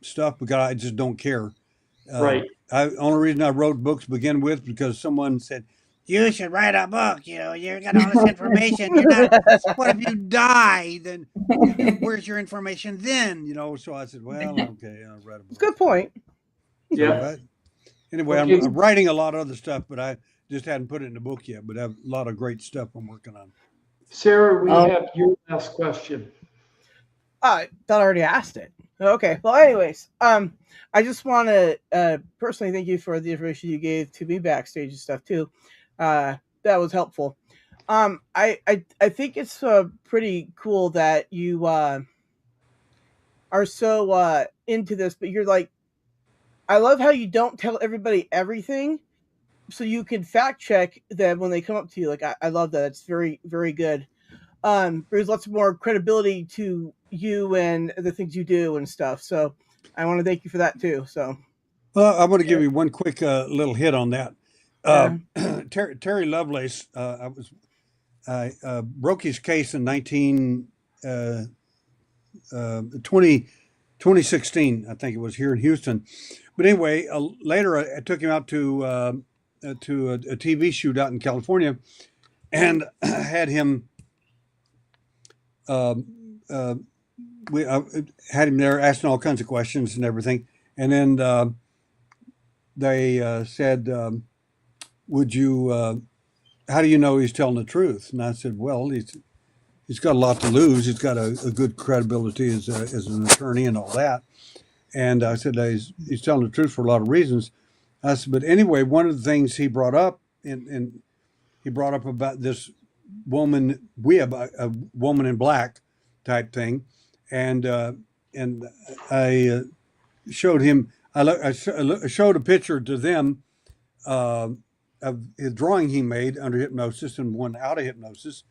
stuff because I just don't care. Right. Only reason I wrote books to begin with because someone said, you should write a book. You know, you got all this information. You're not. What if you die? Then where's your information then? You know. So I said, well, okay, I'll write a book. It's a good point. Yeah. Anyway, Okay. I'm writing a lot of other stuff, but I just hadn't put it in the book yet. But I have a lot of great stuff I'm working on. Sarah, we have your last question. I thought I already asked it. Okay. Well, anyways, I just want to personally thank you for the information you gave to me backstage and stuff too. That was helpful. I think it's pretty cool that you are so into this, but you're like, I love how you don't tell everybody everything, so you can fact check them when they come up to you. Like, I love that. It's very, very good. There's lots more credibility to you and the things you do and stuff. So I want to thank you for that too. So, well, I want to give you one quick little hit on that. Terry Lovelace, I broke his case in 2016, I think it was, here in Houston. But anyway, later I took him out to a TV shoot out in California, and had him. We had him there asking all kinds of questions and everything, and then they said, "Would you? How do you know he's telling the truth?" And I said, "Well, he's got a lot to lose. He's got a good credibility as an attorney and all that." And I said, "He's telling the truth for a lot of reasons." I said, "But anyway, one of the things he brought up, and he brought up about this woman, a woman in black type thing, and I showed him. I showed a picture to them of his drawing he made under hypnosis and one out of hypnosis,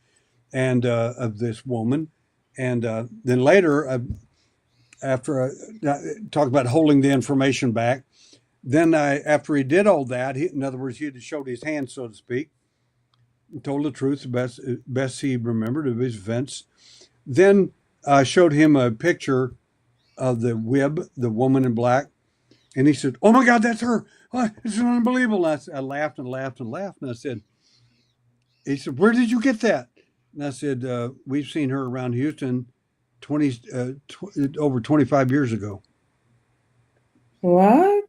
and of this woman, and then later, after I talked about holding the information back, then after he did all that, in other words, he had showed his hand, so to speak, told the truth the best he remembered of his events. Then I showed him a picture of the WIB, the woman in black, and he said, "Oh my God, that's her! Oh, it's unbelievable!" And I laughed and laughed and laughed, and I said, "He said, where did you get that?" And I said, "We've seen her around Houston, over 25 years ago." What?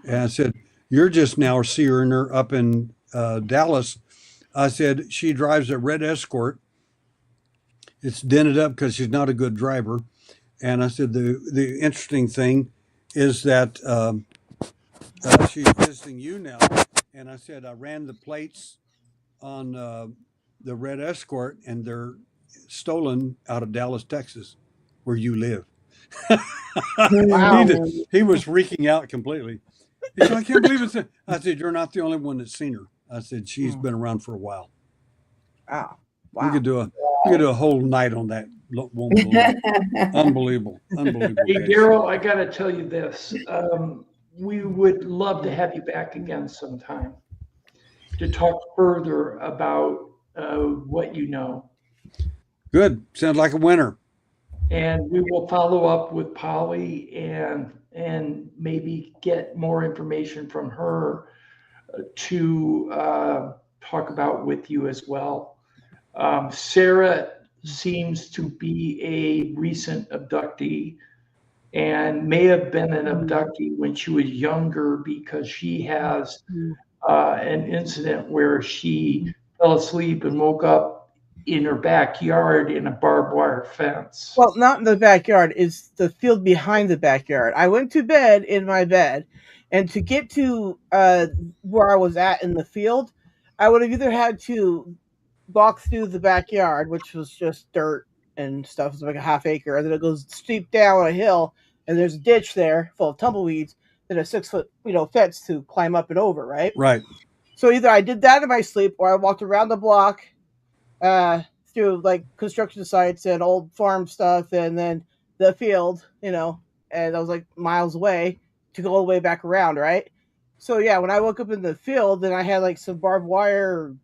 And I said, "You're just now seeing her up in Dallas." I said, "She drives a red Escort. It's dented up because she's not a good driver." And I said, the interesting thing is that she's visiting you now. And I said, I ran the plates on the red Escort, and they're stolen out of Dallas, Texas, where you live. Wow. He was freaking out completely. He said, "I can't believe it's." I said, "You're not the only one that's seen her." I said, "She's been around for a while." Wow. We could do a whole night on that woman. Unbelievable. Hey, Derrel, I got to tell you this. we would love to have you back again sometime to talk further about what you know. Good. Sounds like a winner. And we will follow up with Polly and maybe get more information from her to talk about with you as well. Sarah seems to be a recent abductee and may have been an abductee when she was younger because she has an incident where she fell asleep and woke up in her backyard in a barbed wire fence. Well, not in the backyard. It's the field behind the backyard. I went to bed in my bed, and to get to where I was at in the field, I would have either had to walk through the backyard, which was just dirt and stuff. It's like a half acre, and then it goes steep down a hill, and there's a ditch there full of tumbleweeds, then a 6 foot fence to climb up and over. Right. Right. So either I did that in my sleep, or I walked around the block through like construction sites and old farm stuff, and then the field, and I was like miles away to go all the way back around, right? So yeah, when I woke up in the field, then I had like some barbed wire,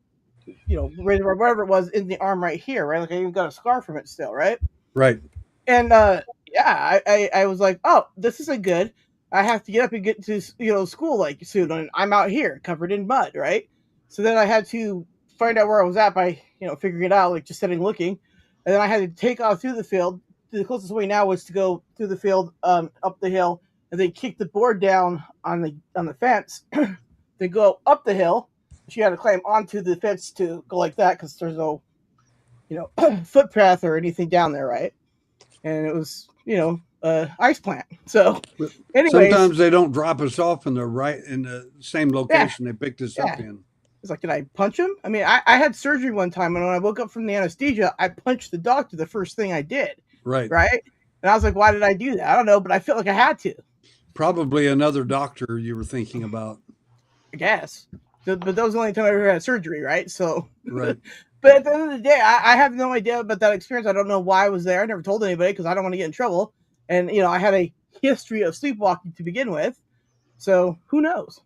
razor or whatever it was in the arm right here, right? Like I even got a scar from it still, right? Right. And yeah, I was like, oh, this isn't good. I have to get up and get to school like soon, and I'm out here covered in mud, right? So then I had to find out where I was at by figuring it out, like just sitting looking, and then I had to take off through the field. The closest way now was to go through the field, up the hill, and then kick the board down on the fence, then go up the hill. She had to climb onto the fence to go like that because there's no footpath or anything down there, right? And it was ice plant. So anyways, sometimes they don't drop us off in the same location they picked us up in. It's like, did I punch him? I mean, I had surgery one time, and when I woke up from the anesthesia, I punched the doctor the first thing I did. Right. Right? And I was like, why did I do that? I don't know, but I felt like I had to. Probably another doctor you were thinking about. I guess. But that was the only time I ever had surgery, right? So, right. But at the end of the day, I have no idea about that experience. I don't know why I was there. I never told anybody because I don't want to get in trouble. And, I had a history of sleepwalking to begin with. So who knows?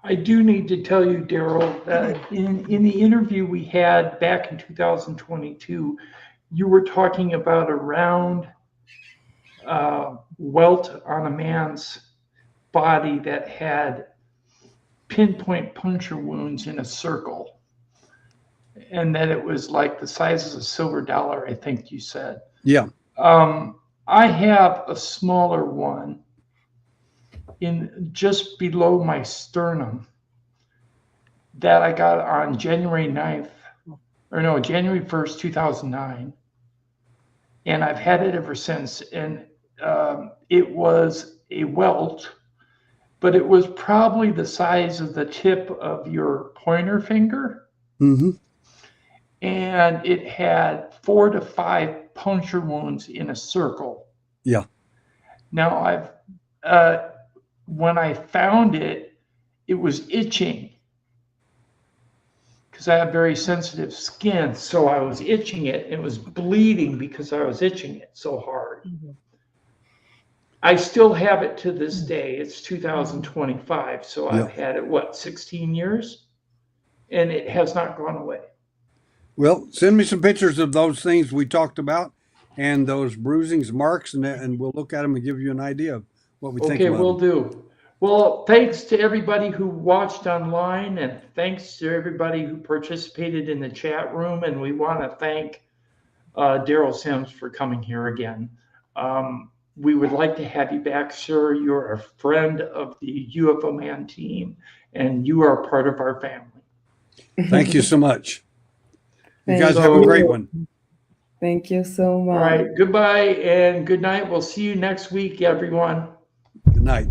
I do need to tell you, Derrel, that in the interview we had back in 2022, you were talking about a round welt on a man's body that had pinpoint puncture wounds in a circle, and that it was like the size of a silver dollar, I think you said. Yeah. I have a smaller one in just below my sternum that I got on January 1st, 2009. And I've had it ever since. And it was a welt, but it was probably the size of the tip of your pointer finger. Mm-hmm. And it had 4 to 5 puncture wounds in a circle. Yeah. Now when I found it, it was itching because I have very sensitive skin. So I was itching it. It was bleeding because I was itching it so hard. Mm-hmm. I still have it to this day. It's 2025. So I've had it, 16 years? And it has not gone away. Well, send me some pictures of those things we talked about and those bruisings, marks, and we'll look at them and give you an idea of what we think about them. Okay, we'll do. Well, thanks to everybody who watched online, and thanks to everybody who participated in the chat room. And we want to thank Derrel Sims for coming here again. We would like to have you back, sir. You're a friend of the UFO Man team, and you are part of our family. Thank you so much. You guys have a great one. Thank you so much. All right. Goodbye and good night. We'll see you next week, everyone. Good night.